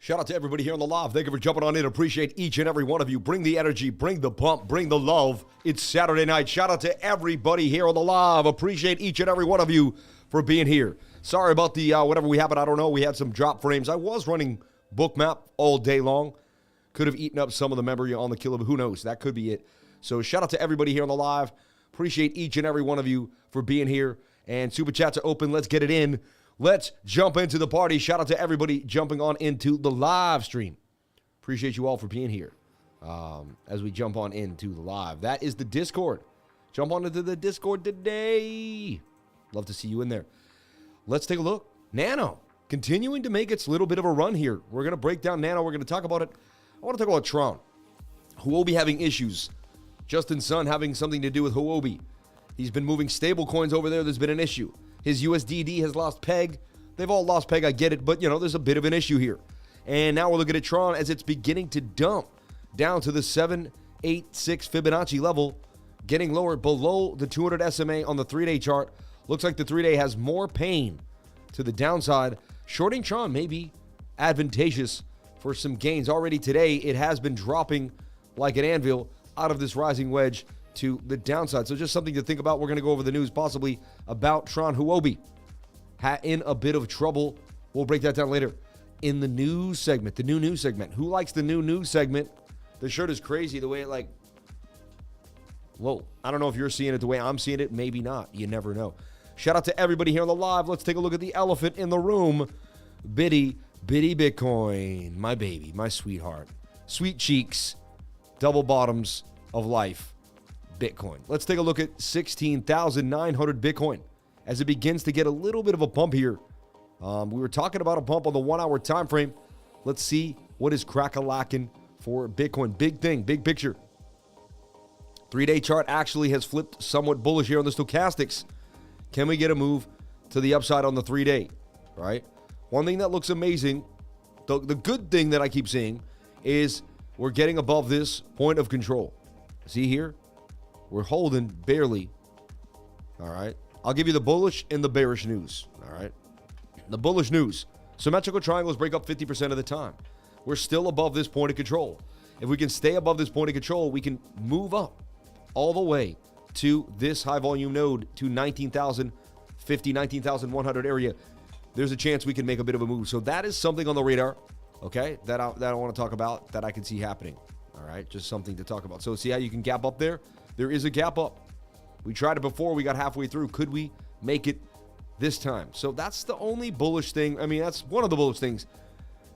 Shout out to everybody here on the live. Thank you for jumping on in. Appreciate each and every one of you. Bring the energy, bring the pump, bring the love. It's Saturday night. Shout out to everybody here on the live. Appreciate each and every one of you for being here. Sorry about the whatever we happened. I don't know. We had some drop frames. I was running BOOKMAP all day long. Could have eaten up some of the memory on the killer. Who knows? That could be it. So shout out to everybody here on the live. Appreciate each and every one of you for being here. And super chats are open. Let's get it in. Let's jump into the party. Shout out to everybody jumping on into the live stream. Appreciate you all for being here as we jump on into the live. That is the Discord. Jump on into the Discord today. Love to see you in there. Let's take a look. Nano continuing to make its little bit of a run here. We're going to break down Nano. We're going to talk about it. I want to talk about Tron. Huobi having issues. Justin Sun having something to do with Huobi. He's been moving stable coins over there. There's been an issue. His USDD has lost peg. They've all lost peg, I get it, but, there's a bit of an issue here. And now we're looking at Tron as it's beginning to dump down to the 786 Fibonacci level, getting lower below the 200 SMA on the 3-day chart. Looks like the 3-day has more pain to the downside. Shorting Tron may be advantageous for some gains. Already today, it has been dropping like an anvil out of this rising wedge to the downside. So just something to think about. We're going to go over the news possibly about Tron Huobi in a bit of trouble. We'll break that down later in the news segment, the new news segment. Who likes the new news segment? The shirt is crazy the way it whoa. I don't know if you're seeing it the way I'm seeing it. Maybe not. You never know. Shout out to everybody here on the live. Let's take a look at the elephant in the room. Bitty Bitcoin. My baby, my sweetheart. Sweet cheeks, double bottoms of life. Bitcoin. Let's take a look at 16,900 Bitcoin as it begins to get a little bit of a pump here. We were talking about a pump on the 1-hour time frame. Let's see what is crack-a-lacking for Bitcoin. Big thing, big picture. 3-day chart actually has flipped somewhat bullish here on the stochastics. Can we get a move to the upside on the 3-day? Right? One thing that looks amazing, the good thing that I keep seeing is we're getting above this point of control. See here? We're holding barely. All right. I'll give you the bullish and the bearish news. All right. The bullish news. Symmetrical triangles break up 50% of the time. We're still above this point of control. If we can stay above this point of control, we can move up all the way to this high volume node to 19,050, 19,100 area. There's a chance we can make a bit of a move. So that is something on the radar. Okay. That I want to talk about, that I can see happening. All right. Just something to talk about. So see how you can gap up there? There is a gap up. We tried it before. We got halfway through. Could we make it this time? So that's the only bullish thing. I mean, that's one of the bullish things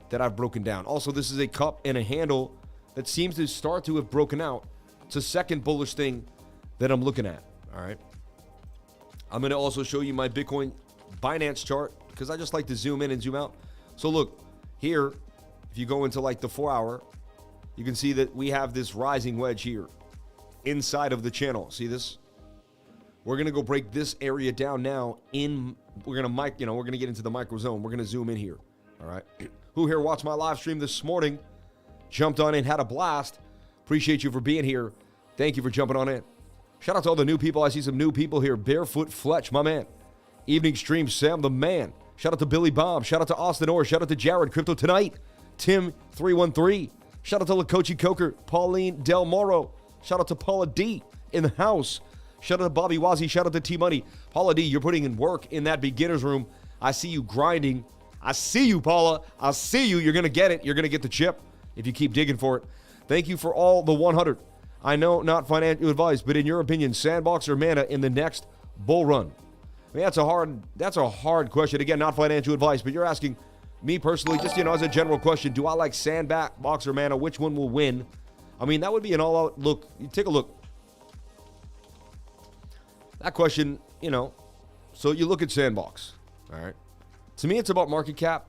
that I've broken down. Also, this is a cup and a handle that seems to start to have broken out. It's a second bullish thing that I'm looking at. All right. I'm going to also show you my Bitcoin Binance chart because I just like to zoom in and zoom out. So look, here, if you go into like the 4-hour, you can see that we have this rising wedge here inside of the channel. See this? We're going to go break this area down now we're going to get into the micro zone. We're going to zoom in here. All right. Who here watched my live stream this morning? Jumped on in, had a blast. Appreciate you for being here. Thank you for jumping on in. Shout out to all the new people. I see some new people here. Barefoot Fletch, my man. Evening Stream Sam, the man. Shout out to Billy Bob. Shout out to Austin Orr. Shout out to Jared Crypto Tonight. Tim313. Shout out to Lakochi Coker. Pauline Del Moro. Shout out to Paula D in the house. Shout out to Bobby Wazzy. Shout out to T-Money. Paula D, you're putting in work in that beginner's room. I see you grinding. I see you, Paula. I see you. You're going to get it. You're going to get the chip if you keep digging for it. Thank you for all the 100. I know not financial advice, but in your opinion, SANDBOX or MANA in the next bull run? I mean, that's a hard question. Again, not financial advice, but you're asking me personally, just, as a general question, do I like SANDBOX or MANA? Which one will win? I mean, that would be an all-out look. You take a look. That question, so you look at SANDBOX, all right? To me, it's about market cap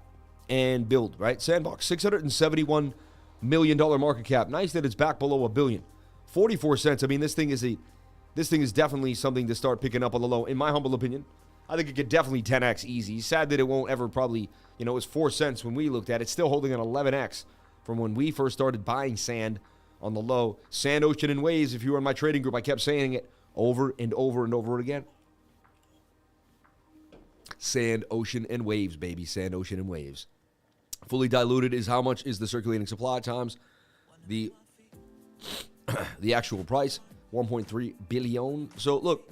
and build, right? SANDBOX, $671 million market cap. Nice that it's back below $1 billion. 44 cents. I mean, this thing is definitely something to start picking up on the low, in my humble opinion. I think it could definitely 10x easy. Sad that it won't ever probably, it was 4 cents when we looked at it. It's still holding an 11x from when we first started buying sand on the low. Sand, ocean, and waves. If you were in my trading group, I kept saying it over and over and over again. Sand, ocean, and waves, baby. Sand, ocean, and waves. Fully diluted is how much is the circulating supply times the actual price, 1.3 billion. So look,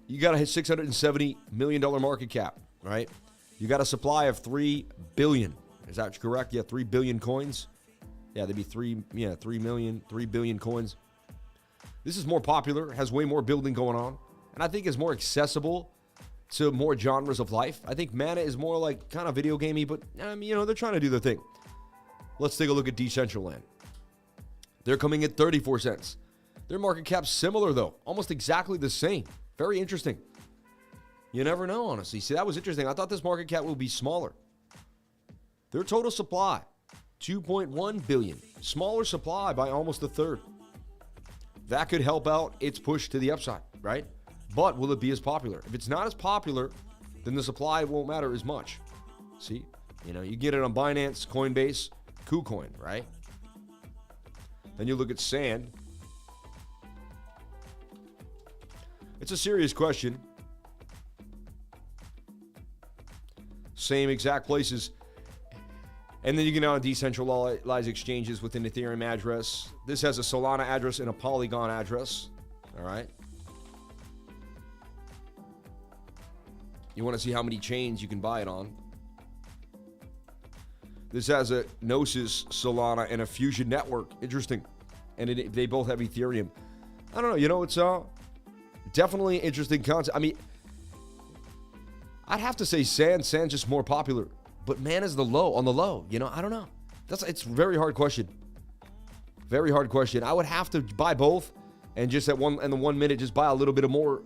you got a $670 million market cap, right? You got a supply of 3 billion. Is that correct? Yeah, 3 billion coins. Yeah, there'd be 3 billion coins. This is more popular, has way more building going on, and I think is more accessible to more genres of life. I think Mana is more like kind of video gamey, but they're trying to do their thing. Let's take a look at Decentraland. They're coming at 34 cents. Their market cap's similar though, almost exactly the same. Very interesting. You never know, honestly. See, that was interesting. I thought this market cap would be smaller. Their total supply, 2.1 billion. Smaller supply by almost a third. That could help out its push to the upside, right? But will it be as popular? If it's not as popular, then the supply won't matter as much. See? You get it on Binance, Coinbase, KuCoin, right? Then you look at Sand. It's a serious question. Same exact places. And then you get on decentralized exchanges with an Ethereum address. This has a Solana address and a Polygon address. All right. You want to see how many chains you can buy it on. This has a Gnosis, Solana, and a Fusion network. Interesting. And they both have Ethereum. I don't know. It's definitely an interesting concept. I mean, I'd have to say Sand's just more popular. But man is on the low. I don't know. It's a very hard question. Very hard question. I would have to buy both and just in the 1 minute, just buy a little bit more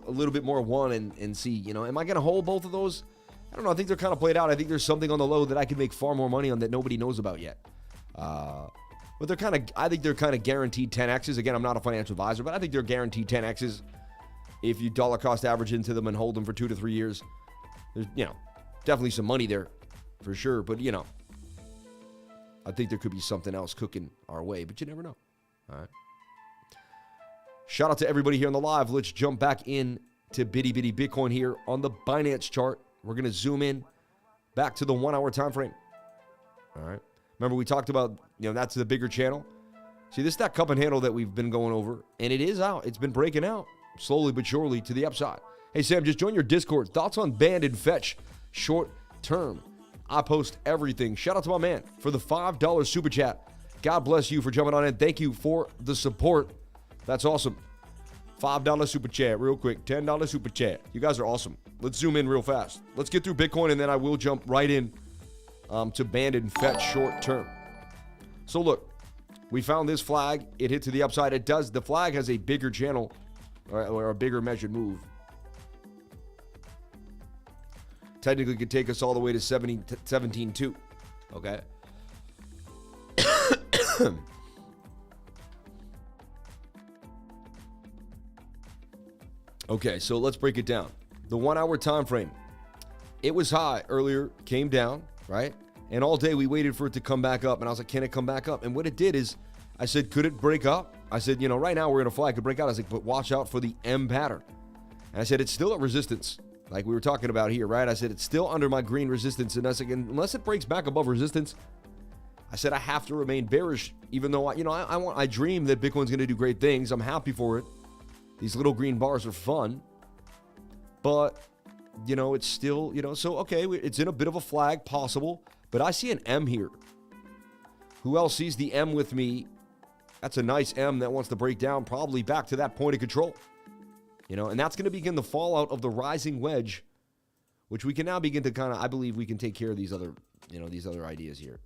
of one and see, am I going to hold both of those? I don't know. I think they're kind of played out. I think there's something on the low that I can make far more money on that nobody knows about yet. But I think they're kind of guaranteed 10Xs. Again, I'm not a financial advisor, but I think they're guaranteed 10Xs if you dollar cost average into them and hold them for 2 to 3 years. There's, definitely some money there for sure. But, I think there could be something else cooking our way, but you never know. All right. Shout out to everybody here on the live. Let's jump back in to Bitty Bitty Bitcoin here on the Binance chart. We're going to zoom in back to the 1 hour time frame. All right. Remember we talked about, that's the bigger channel. See, this is that cup and handle that we've been going over, and it is out. It's been breaking out slowly but surely to the upside. Hey, Sam, just join your Discord. Thoughts on Band and Fetch short term. I post everything. Shout out to my man for the $5 super chat. God bless you for jumping on in. Thank you for the support. That's awesome. $5 super chat real quick. $10 super chat. You guys are awesome. Let's zoom in real fast. Let's get through Bitcoin, and then I will jump right in to Band and Fetch short term. So look, we found this flag. It hit to the upside. It does. The flag has a bigger channel or a bigger measured move. Technically could take us all the way to 17.2. Okay. Okay, so let's break it down. The 1 hour time frame. It was high earlier, came down, right? And all day we waited for it to come back up. And I was like, can it come back up? And what it did is, I said, could it break up? I said, right now we're in a flag, could break out. I was like, but watch out for the M pattern. And I said, it's still at resistance, like we were talking about here, right? I said, it's still under my green resistance. And I said, unless it breaks back above resistance, I said, I have to remain bearish, even though, I dream that Bitcoin's going to do great things. I'm happy for it. These little green bars are fun. But, it's still, so, okay, it's in a bit of a flag, possible. But I see an M here. Who else sees the M with me? That's a nice M that wants to break down, probably back to that point of control. And that's going to begin the fallout of the rising wedge, which we can now begin to kind of, I believe we can take care of these other, these other ideas here.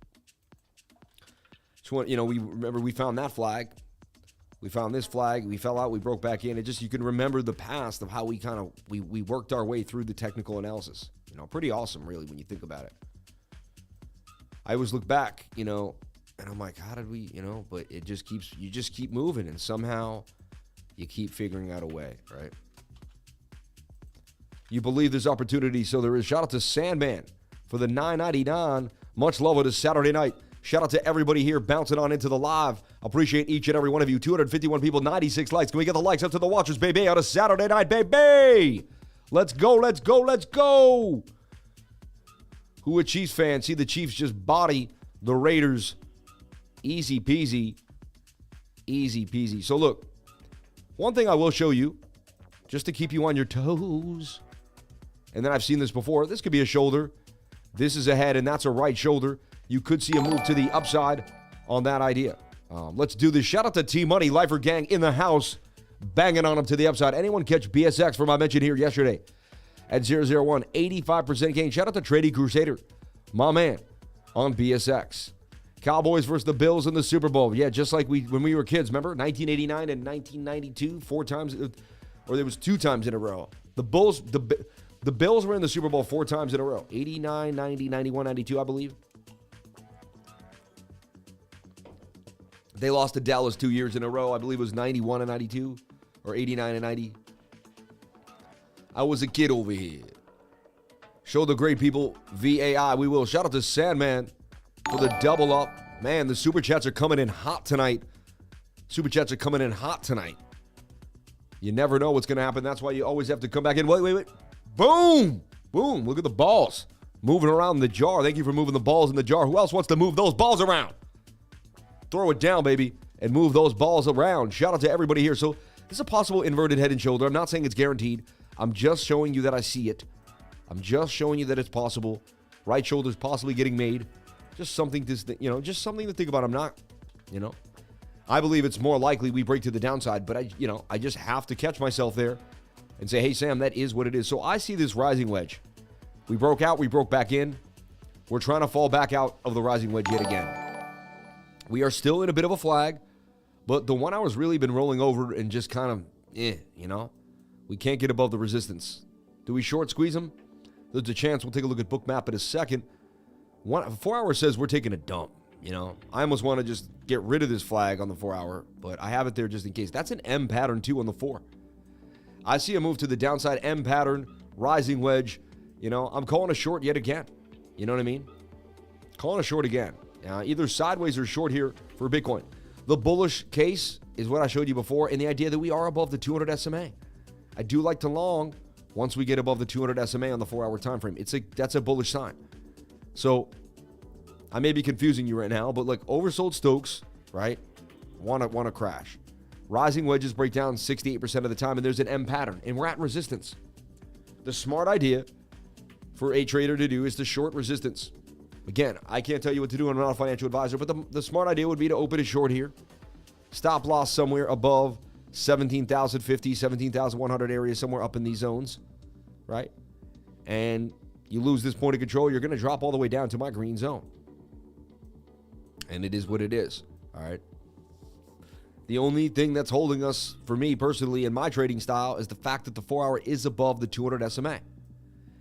So, we found that flag. We found this flag. We fell out. We broke back in. You can remember the past of how we kind of, we worked our way through the technical analysis. Pretty awesome, really, when you think about it. I always look back, and I'm like, how did we, but you just keep moving, and somehow you keep figuring out a way, right? You believe there's opportunity, so there is. Shout out to Sandman for the $9.99. Much love on a Saturday night. Shout out to everybody here bouncing on into the live. Appreciate each and every one of you. 251 people, 96 likes. Can we get the likes up to the watchers, baby, on a Saturday night, baby? Let's go, let's go, let's go. Who a Chiefs fan? See the Chiefs just body the Raiders, easy peasy, easy peasy. So look, one thing I will show you, just to keep you on your toes, and then I've seen this before. This could be a shoulder. This is a head, and that's a right shoulder. You could see a move to the upside on that idea. Let's do this. Shout out to T-Money, Lifer Gang in the house, banging on them to the upside. Anyone catch BSX from my mention here yesterday at 001, 85% gain. Shout out to Trady Crusader, my man, on BSX. Cowboys versus the Bills in the Super Bowl. Yeah, just like when we were kids, remember? 1989 and 1992, 4 times, or there was 2 times in a row. The Bills were in the Super Bowl 4 times in a row. 89, 90, 91, 92, I believe. They lost to Dallas 2 years in a row. I believe it was 91 and 92 or 89 and 90. I was a kid over here. Show the great people VAI. We will. Shout out to Sandman for the double up. Man, the Super Chats are coming in hot tonight. Super Chats are coming in hot tonight. You never know what's going to happen. That's why you always have to come back in. Wait. Boom. Boom. Look at the balls moving around in the jar. Thank you for moving the balls in the jar. Who else wants to move those balls around? Throw it down, baby, and move those balls around. Shout out to everybody here. So this is a possible inverted head and shoulder. I'm not saying it's guaranteed. I'm just showing you that I see it. I'm just showing you that it's possible. Right shoulder's possibly getting made. Just something to, just something to think about. I'm not, I believe it's more likely we break to the downside, but I just have to catch myself there and say, hey, Sam, that is what it is. So I see this rising wedge. We broke out. We broke back in. We're trying to fall back out of the rising wedge yet again. We are still in a bit of a flag, but the 1 hour's really been rolling over and just kind of, we can't get above the resistance. Do we short squeeze them? There's a chance. We'll take a look at Bookmap in a second. 4 hour says we're taking a dump. I almost want to just get rid of this flag on the 4 hour, but I have it there just in case. That's an M pattern too on the 4. I see a move to the downside, M pattern, rising wedge. I'm calling a short yet again. You know what I mean? Calling a short again. Either sideways or short here for Bitcoin. The bullish case is what I showed you before, and the idea that we are above the 200 SMA. I do like to long once we get above the 200 SMA on the 4 hour time frame. That's a bullish sign. So I may be confusing you right now, but like oversold Stokes, right? Want to crash. Rising wedges break down 68% of the time, and there's an M pattern, and we're at resistance. The smart idea for a trader to do is to short resistance. Again, I can't tell you what to do. I'm not a financial advisor, but the smart idea would be to open a short here. Stop loss somewhere above 17,050, 17,100 area, somewhere up in these zones, right? And you lose this point of control, you're going to drop all the way down to my green zone. And it is what it is, all right? The only thing that's holding us, for me personally, in my trading style, is the fact that the 4 hour is above the 200 SMA.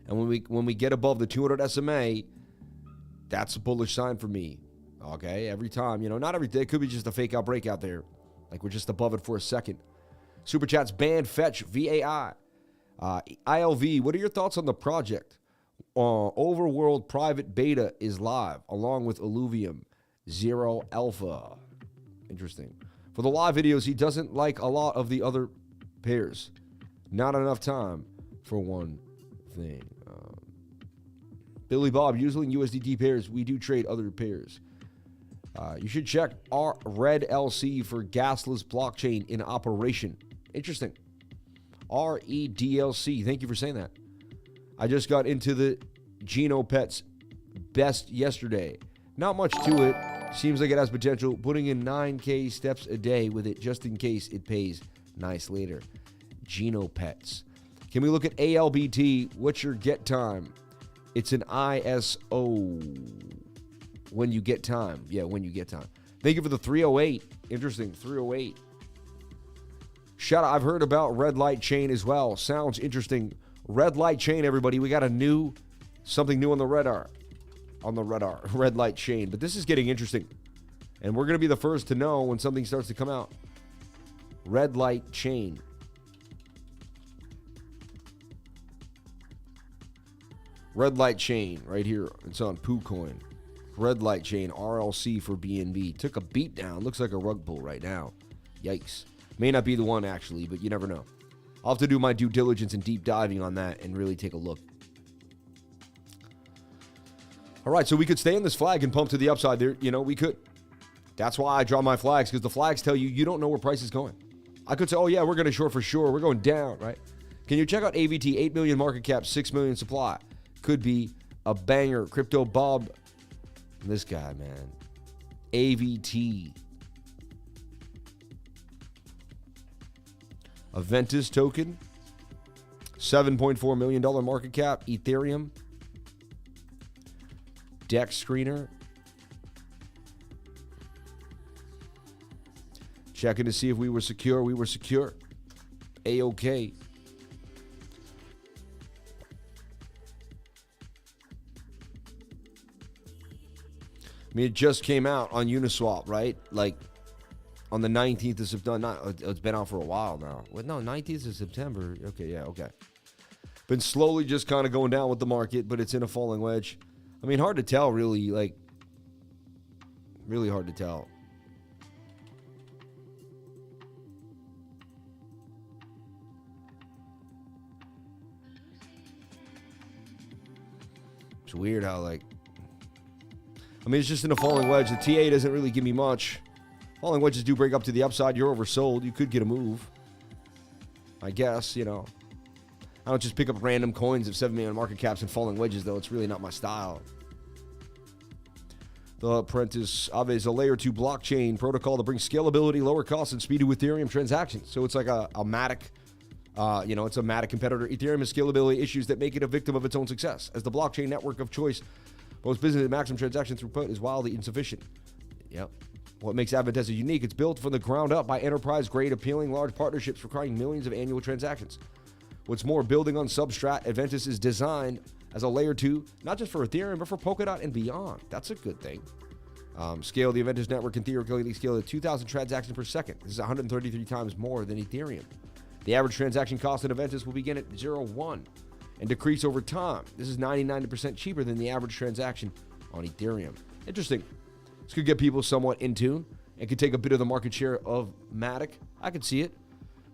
And when we get above the 200 SMA, that's a bullish sign for me, okay? Every time, not every day. It could be just a fake out breakout there. Like we're just above it for a second. Super Chats, banned, fetch, VAI. ILV, what are your thoughts on the project? Overworld private beta is live, along with Illuvium, Zero Alpha. Interesting. For the live videos, he doesn't like a lot of the other pairs. Not enough time for one thing. Billy Bob, usually in USDT pairs, we do trade other pairs. You should check our Red LC for gasless blockchain in operation. Interesting. REDLC. Thank you for saying that. I just got into the Geno Pets best yesterday. Not much to it. Seems like it has potential. Putting in 9K steps a day with it just in case it pays nice later. Geno Pets. Can we look at ALBT? What's your get time? It's an ISO. When you get time. Yeah, when you get time. Thank you for the 308. Interesting, 308. Shout out, I've heard about red light chain as well. Sounds interesting. Red light chain, everybody. We got something new on the radar. Red light chain. But this is getting interesting. And we're going to be the first to know when something starts to come out. Red light chain. Red light chain right here. It's on PooCoin. Red light chain, RLC for BNB. Took a beat down. Looks like a rug pull right now. Yikes. May not be the one, actually, but you never know. I'll have to do my due diligence and deep diving on that and really take a look. All right, so we could stay in this flag and pump to the upside there. You know, we could. That's why I draw my flags, because the flags tell you you don't know where price is going. I could say, oh, yeah, we're going to short for sure. We're going down, right? Can you check out AVT? 8 million market cap, 6 million supply. Could be a banger. Crypto Bob. This guy, man. AVT. Aventus token. $7.4 million market cap. Ethereum. Dex screener. Checking to see if we were secure. We were secure. A-OK. I mean, it just came out on Uniswap, right? Like, on the 19th of September. It's been out for a while now. Well, no, 19th of September. Okay, yeah, okay. Been slowly just kind of going down with the market, but it's in a falling wedge. I mean, hard to tell, really. Like, really hard to tell. It's weird how, like, I mean, it's just in a falling wedge. The TA doesn't really give me much. Falling wedges do break up to the upside. You're oversold. You could get a move. I guess, you know. I don't just pick up random coins of 7 million market caps and falling wedges, though. It's really not my style. The Apprentice Aave is a layer 2 blockchain protocol that brings scalability, lower costs, and speed to Ethereum transactions. So it's like a MATIC. You know, it's a MATIC competitor. Ethereum has scalability issues that make it a victim of its own success. As the blockchain network of choice, most business and maximum transaction throughput is wildly insufficient. Yep. What makes Adventessa unique, it's built from the ground up by enterprise-grade, appealing large partnerships requiring millions of annual transactions. What's more, building on Substrat, Adventus is designed as a layer 2, not just for Ethereum, but for Polkadot and beyond. That's a good thing. Scale, the Adventus network can theoretically scale to 2,000 transactions per second. This is 133 times more than Ethereum. The average transaction cost in Adventus will begin at 0.1 and decrease over time. This is 99% cheaper than the average transaction on Ethereum. Interesting. This could get people somewhat in tune and could take a bit of the market share of MATIC. I could see it.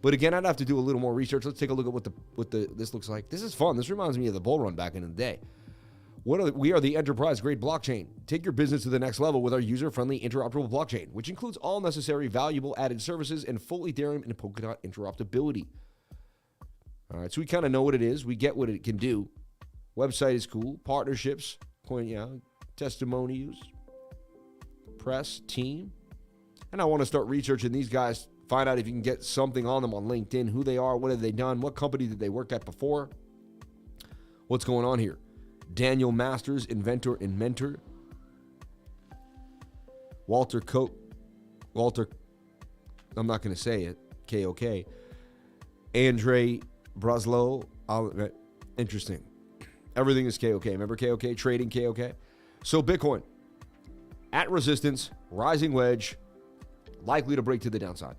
But again, I'd have to do a little more research. Let's take a look at what this looks like. This is fun. This reminds me of the bull run back in the day. We are the enterprise-grade blockchain. Take your business to the next level with our user-friendly interoperable blockchain, which includes all necessary valuable added services and full Ethereum and Polkadot interoperability. All right, so we kind of know what it is. We get what it can do. Website is cool. Partnerships, testimonials, press, team. And I want to start researching these guys, find out if you can get something on them on LinkedIn, who they are, what have they done, what company did they work at before, what's going on here. Daniel Masters, inventor and mentor. Walter, I'm not going to say it, KOK. Andre Braslow, interesting. Everything is KOK. Remember KOK? Trading KOK. So Bitcoin, at resistance, rising wedge, likely to break to the downside.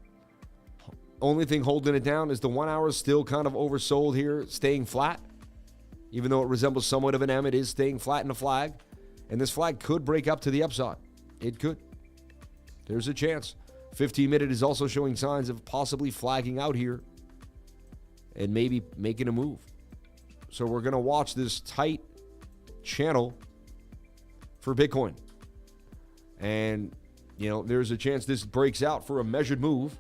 Only thing holding it down is the 1 hour is still kind of oversold here, staying flat. Even though it resembles somewhat of an M, it is staying flat in a flag. And this flag could break up to the upside. It could. There's a chance. 15-minute is also showing signs of possibly flagging out here and maybe making a move. So we're going to watch this tight channel for Bitcoin. And, you know, there's a chance this breaks out for a measured move.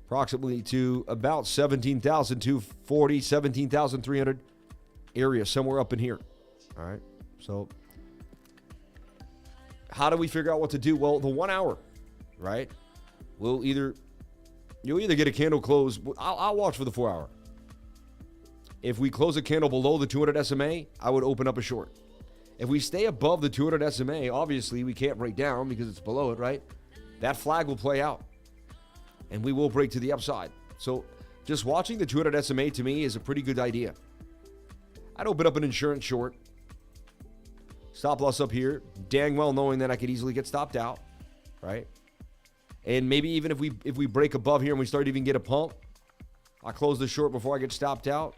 Approximately to about 17,240, 17,300 area, somewhere up in here. All right. So how do we figure out what to do? Well, the 1 hour, right? You'll either get a candle close. I'll watch for the 4 hour. If we close a candle below the 200 SMA, I would open up a short. If we stay above the 200 SMA, obviously we can't break down because it's below it, right? That flag will play out. And we will break to the upside. So just watching the 200 SMA to me is a pretty good idea. I'd open up an insurance short. Stop loss up here. Dang well knowing that I could easily get stopped out. Right? And maybe even if we break above here and we start to even get a pump, I close the short before I get stopped out.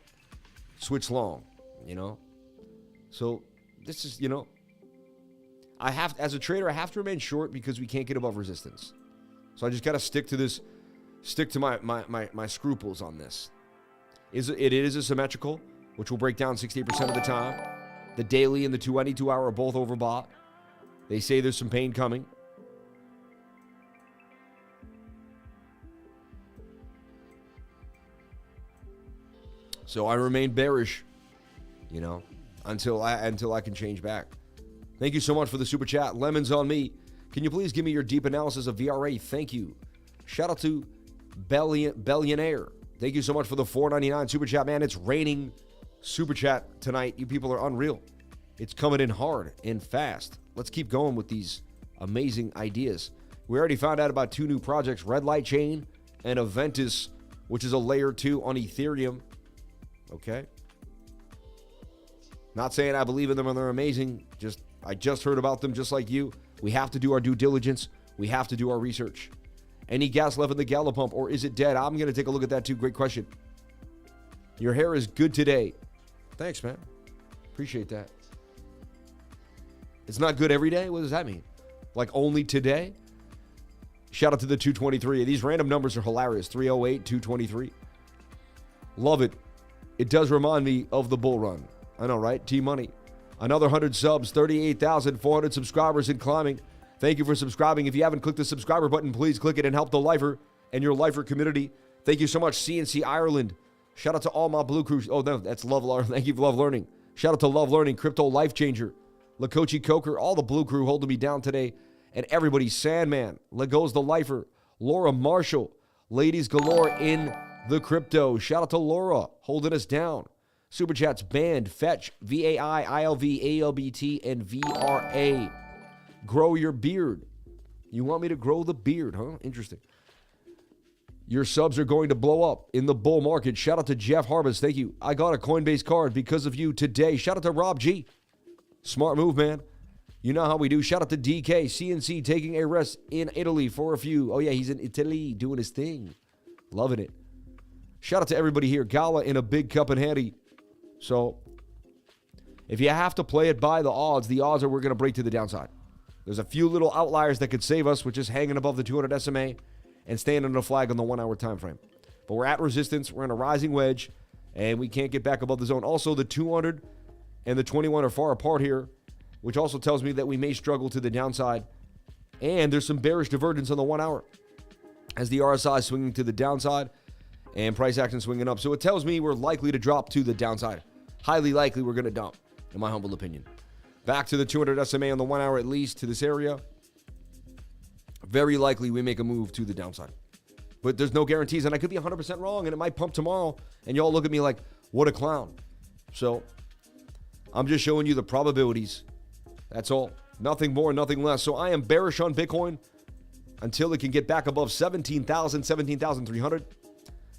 Switch long. You know? So this is, you know, as a trader, I have to remain short because we can't get above resistance. So I just got to stick to my scruples on this. It is a symmetrical, which will break down 68% of the time. The daily and the 22-hour are both overbought. They say there's some pain coming. So I remain bearish, you know, until I can change back. Thank you so much for the super chat. Lemons on me. Can you please give me your deep analysis of VRA? Thank you. Shout out to Billionaire. Thank you so much for the $4.99 super chat, man. It's raining super chat tonight. You people are unreal. It's coming in hard and fast. Let's keep going with these amazing ideas. We already found out about 2 new projects, Red Light Chain and Aventus, which is a layer 2 on Ethereum. Okay. Not saying I believe in them and they're amazing. I just heard about them just like you. We have to do our due diligence. We have to do our research. Any gas left in the gallon pump, or is it dead? I'm going to take a look at that too. Great question. Your hair is good today. Thanks, man. Appreciate that. It's not good every day? What does that mean? Like only today? Shout out to the 223. These random numbers are hilarious. 308, 223. Love it. It does remind me of the bull run. I know, right? T-Money. Another 100 subs, 38,400 subscribers and climbing. Thank you for subscribing. If you haven't clicked the subscriber button, please click it and help the lifer and your lifer community. Thank you so much, CNC Ireland. Shout out to all my Blue Crew. Oh, no, that's Love Learning. Thank you for Love Learning. Shout out to Love Learning, Crypto Life Changer, Lakochi Coker, all the Blue Crew holding me down today. And everybody, Sandman, Legos the Lifer, Laura Marshall, ladies galore in the crypto. Shout out to Laura holding us down. Super chats banned. Fetch, VAI, ILV, ALBT, and VRA. Grow your beard. You want me to grow the beard, huh? Interesting. Your subs are going to blow up in the bull market. Shout out to Jeff Harbus. Thank you. I got a Coinbase card because of you today. Shout out to Rob G. Smart move, man. You know how we do. Shout out to DK. CNC taking a rest in Italy for a few. Oh, yeah, he's in Italy doing his thing. Loving it. Shout out to everybody here. Gala in a big cup and handy. So, if you have to play it by the odds are we're going to break to the downside. There's a few little outliers that could save us, which is hanging above the 200 SMA and standing on a flag on the 1 hour time frame. But we're at resistance. We're in a rising wedge, and we can't get back above the zone. Also, the 200 and the 21 are far apart here, which also tells me that we may struggle to the downside. And there's some bearish divergence on the 1 hour as the RSI is swinging to the downside and price action swinging up. So it tells me we're likely to drop to the downside. Highly likely we're going to dump, in my humble opinion. Back to the 200 SMA on the 1 hour at least to this area. Very likely we make a move to the downside. But there's no guarantees, and I could be 100% wrong, and it might pump tomorrow, and y'all look at me like, what a clown. So I'm just showing you the probabilities. That's all. Nothing more, nothing less. So I am bearish on Bitcoin until it can get back above 17,000, 17,300.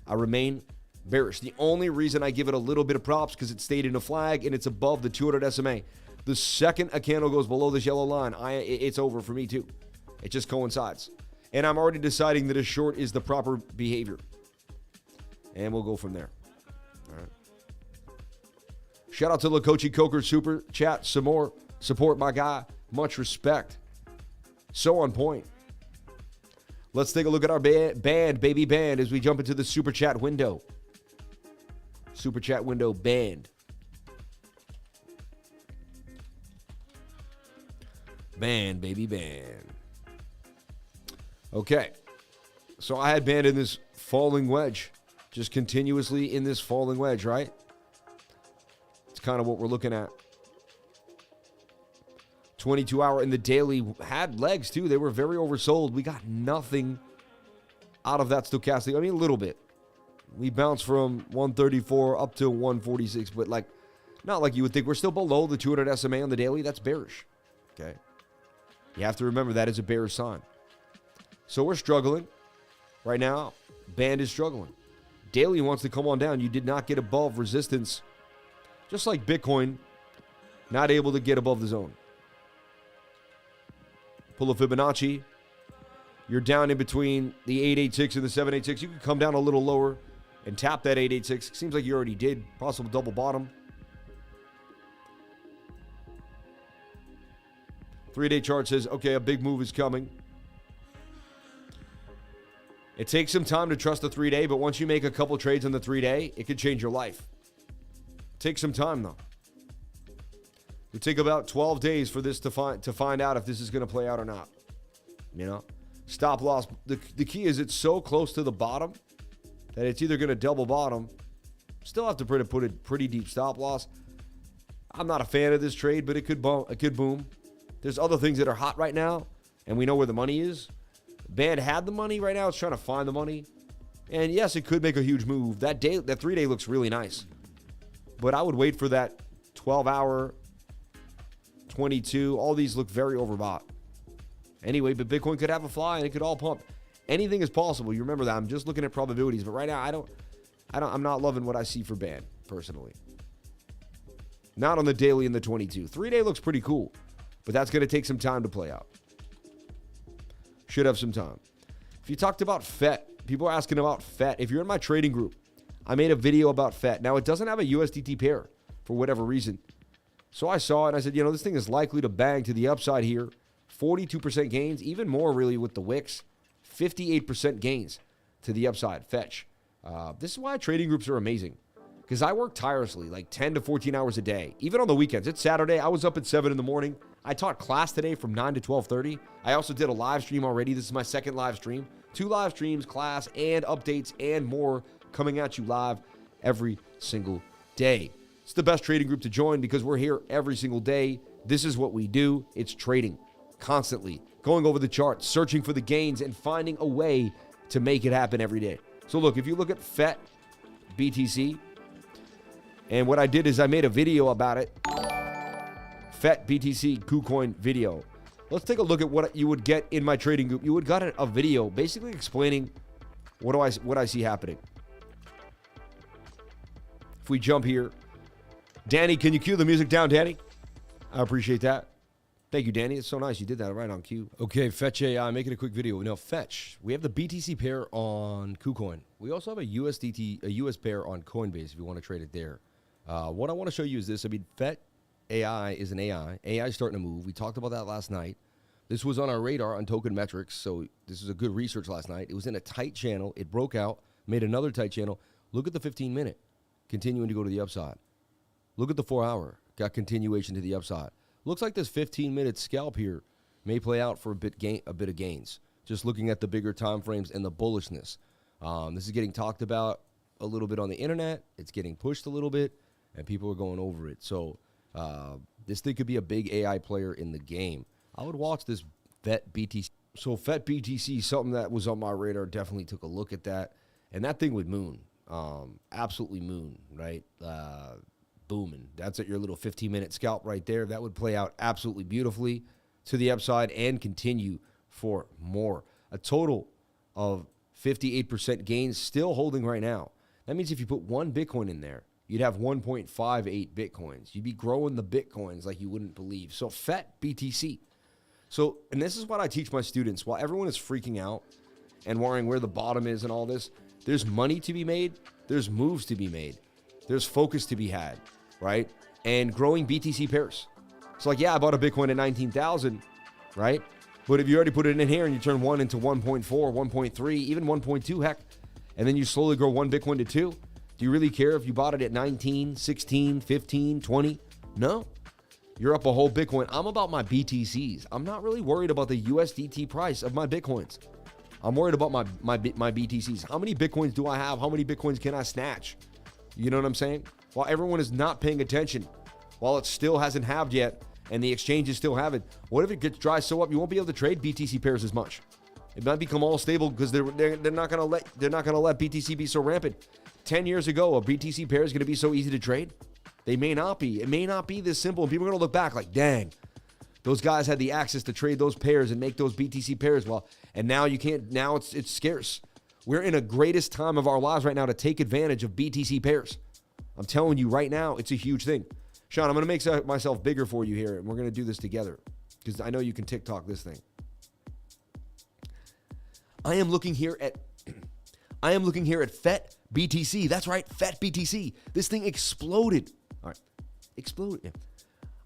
I remain bearish. The only reason I give it a little bit of props because it stayed in a flag and it's above the 200 SMA. The second a candle goes below this yellow line, it's over for me too. It just coincides. And I'm already deciding that a short is the proper behavior. And we'll go from there. All right. Shout out to Lakochi Coker Super Chat. Some more support, my guy. Much respect. So on point. Let's take a look at our band, baby band, as we jump into the Super Chat window. Super Chat window band. Band, baby band. Okay. So I had band in this falling wedge. Just continuously in this falling wedge, right? It's kind of what we're looking at. 22 hour in the daily had legs too. They were very oversold. We got nothing out of that stochastic. I mean, a little bit. We bounced from 134 up to 146, but like, not like you would think. We're still below the 200 SMA on the daily. That's bearish. Okay. You have to remember that is a bearish sign. So we're struggling right now. Band is struggling. Daily wants to come on down. You did not get above resistance. Just like Bitcoin, not able to get above the zone. Pull a Fibonacci. You're down in between the 886 and the 786. You could come down a little lower and tap that 886. Seems like you already did. Possible double bottom. 3-day chart says, okay, a big move is coming. It takes some time to trust the 3-day, but once you make a couple trades on the 3-day, it could change your life. Take some time, though. It take about 12 days for this to find out if this is going to play out or not. You know? Stop loss. The key is it's so close to the bottom that it's either going to double bottom. Still have to put a pretty deep stop loss. I'm not a fan of this trade, but it could boom. There's other things that are hot right now, and we know where the money is. Band had the money right now. It's trying to find the money. And yes, it could make a huge move. That 3-day looks really nice. But I would wait for that 12-hour, 22. All these look very overbought. Anyway, but Bitcoin could have a fly and it could all pump. Anything is possible. You remember that. I'm just looking at probabilities. But right now, I'm not loving what I see for Band, personally. Not on the daily and the 22. 3-day looks pretty cool. But that's going to take some time to play out. Should have some time. If you talked about FET, people are asking about FET. If you're in my trading group, I made a video about FET. Now, it doesn't have a USDT pair for whatever reason. So I saw it and I said, you know, this thing is likely to bang to the upside here. 42% gains, even more really with the wicks. 58% gains to the upside. Fetch. This is why trading groups are amazing. Because I work tirelessly, like 10 to 14 hours a day. Even on the weekends. It's Saturday. I was up at 7 in the morning. I taught class today from 9 to 12:30. I also did a live stream already. This is my second live stream. 2 live streams, class, and updates, and more coming at you live every single day. It's the best trading group to join because we're here every single day. This is what we do. It's trading constantly, going over the charts, searching for the gains, and finding a way to make it happen every day. So look, if you look at FETBTC, and what I did is I made a video about it. FETBTC KuCoin video. Let's take a look at what you would get in my trading group. You would get a video basically explaining what I see happening. If we jump here, Danny, can you cue the music down, Danny? I appreciate that. Thank you, Danny. It's so nice you did that right on cue. Okay, Fetch AI, making a quick video. Now, Fetch, we have the BTC pair on KuCoin. We also have a US pair on Coinbase if you want to trade it there. What I want to show you is this. I mean, Fetch AI is an AI. AI is starting to move. We talked about that last night. This was on our radar on Token Metrics, so this is a good research last night. It was in a tight channel. It broke out, made another tight channel. Look at the 15-minute, continuing to go to the upside. Look at the 4-hour, got continuation to the upside. Looks like this 15-minute scalp here may play out for a bit of gains. Just looking at the bigger time frames and the bullishness. This is getting talked about a little bit on the internet. It's getting pushed a little bit, and people are going over it. So this thing could be a big AI player in the game. I would watch this FETBTC. So FETBTC, something that was on my radar, definitely took a look at that. And that thing would moon. Absolutely moon, right? Booming. That's at your little 15-minute scalp right there. That would play out absolutely beautifully to the upside and continue for more. A total of 58% gains still holding right now. That means if you put one Bitcoin in there, you'd have 1.58 Bitcoins. You'd be growing the Bitcoins like you wouldn't believe. So FETBTC. So, and this is what I teach my students. While everyone is freaking out and worrying where the bottom is and all this, there's money to be made. There's moves to be made. There's focus to be had, right? And growing BTC pairs. It's like, yeah, I bought a Bitcoin at 19,000, right? But if you already put it in here and you turn 1 into 1.4, 1.3, even 1.2, heck, and then you slowly grow 1 Bitcoin to 2, do you really care if you bought it at 19, 16, 15, 20? No. You're up a whole Bitcoin. I'm about my BTCs. I'm not really worried about the USDT price of my Bitcoins. I'm worried about my BTCs. How many Bitcoins do I have? How many Bitcoins can I snatch? You know what I'm saying? While everyone is not paying attention, while it still hasn't halved yet, and the exchanges still haven't, what if it gets dry so up you won't be able to trade BTC pairs as much? It might become all stable because they're not gonna let BTC be so rampant. 10 years ago, a BTC pair is gonna be so easy to trade. They may not be. It may not be this simple. And people are gonna look back like, dang, those guys had the access to trade those pairs and make those BTC pairs. Well, and now you can't. Now it's scarce. We're in a greatest time of our lives right now to take advantage of BTC pairs. I'm telling you right now, it's a huge thing. Sean, I'm gonna make myself bigger for you here, and we're gonna do this together because I know you can TikTok this thing. I am looking here at FETBTC. That's right, FETBTC. This thing exploded. All right, exploded.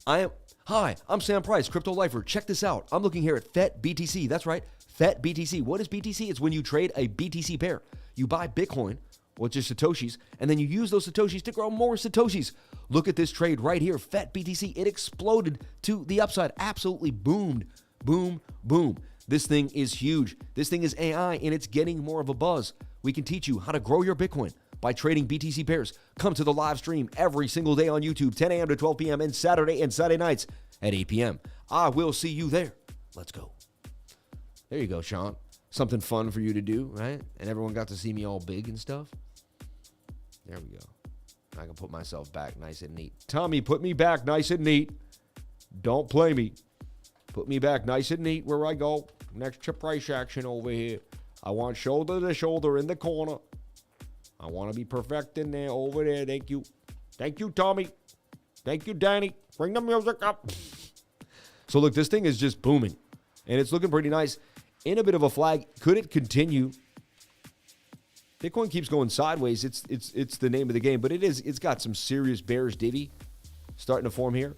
Yeah. Hi, I'm Sam Price, Crypto Lifer. Check this out. I'm looking here at FETBTC. That's right, FETBTC. What is BTC? It's when you trade a BTC pair. You buy Bitcoin, which is Satoshis, and then you use those Satoshis to grow more Satoshis. Look at this trade right here, FETBTC. It exploded to the upside. Absolutely boomed. Boom, boom. This thing is huge. This thing is AI, and it's getting more of a buzz. We can teach you how to grow your Bitcoin by trading BTC pairs. Come to the live stream every single day on YouTube, 10 a.m. to 12 p.m. and Saturday and Sunday nights at 8 p.m. I will see you there. Let's go. There you go, Sean. Something fun for you to do, right? And everyone got to see me all big and stuff. There we go. I can put myself back nice and neat. Tommy, put me back nice and neat. Don't play me. Put me back nice and neat where I go. Next to price action over here. I want shoulder to shoulder in the corner. I want to be perfect in there, over there. Thank you. Thank you, Tommy. Thank you, Danny. Bring the music up. So, look, this thing is just booming. And it's looking pretty nice. In a bit of a flag. Could it continue? Bitcoin keeps going sideways. It's the name of the game. But it's got some serious bearish divvy starting to form here.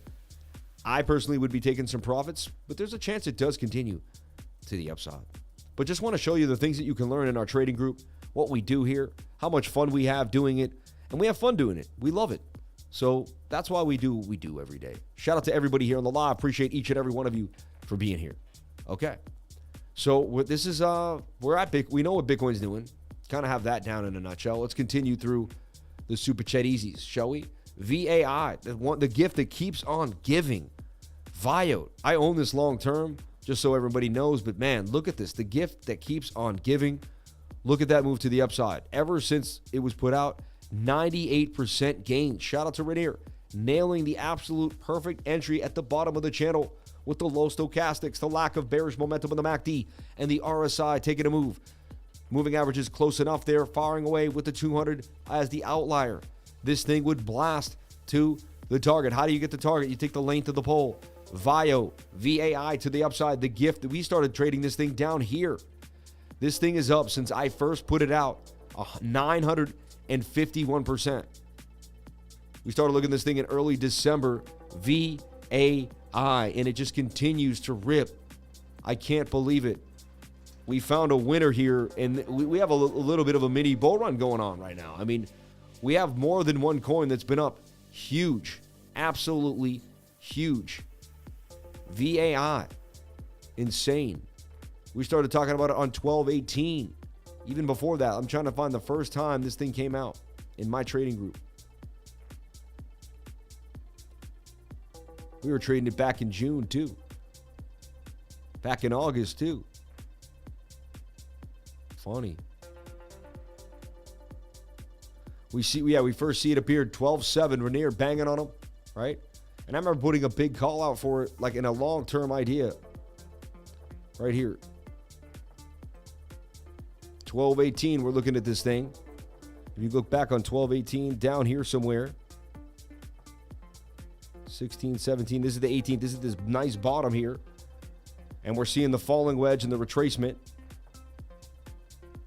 I personally would be taking some profits. But there's a chance it does continue to the upside. But just want to show you the things that you can learn in our trading group. What we do here, how much fun we have doing it, and we have fun doing it. We love it. So that's why we do what we do every day. Shout out to everybody here on the live. Appreciate each and every one of you for being here. Okay. So this is, we're at we know what Bitcoin's doing. Kind of have that down in a nutshell. Let's continue through the Super Chat Easies, shall we? VAI, the gift that keeps on giving. VIO, I own this long term, just so everybody knows, but man, look at this. The gift that keeps on giving. Look at that move to the upside. Ever since it was put out, 98% gain. Shout out to Rainier, nailing the absolute perfect entry at the bottom of the channel with the low stochastics, the lack of bearish momentum in the MACD, and the RSI taking a move. Moving averages close enough there, firing away with the 200 as the outlier. This thing would blast to the target. How do you get the target? You take the length of the pole. VIO, VAI to the upside. The gift that we started trading this thing down here. This thing is up since I first put it out, 951%. We started looking at this thing in early December, VAI, and it just continues to rip. I can't believe it. We found a winner here, and we have a little bit of a mini bull run going on right now. I mean, we have more than one coin that's been up huge, absolutely huge. VAI, insane. We started talking about it on 12/18. Even before that, I'm trying to find the first time this thing came out in my trading group. We were trading it back in June too. Back in August too. Funny. We first see it appeared 12/7. Rainier banging on them, right? And I remember putting a big call out for it, like in a long-term idea. Right here. 12/18, we're looking at this thing. If you look back on 12/18, down here somewhere. 16, 17, this is the 18th. This is this nice bottom here. And we're seeing the falling wedge and the retracement.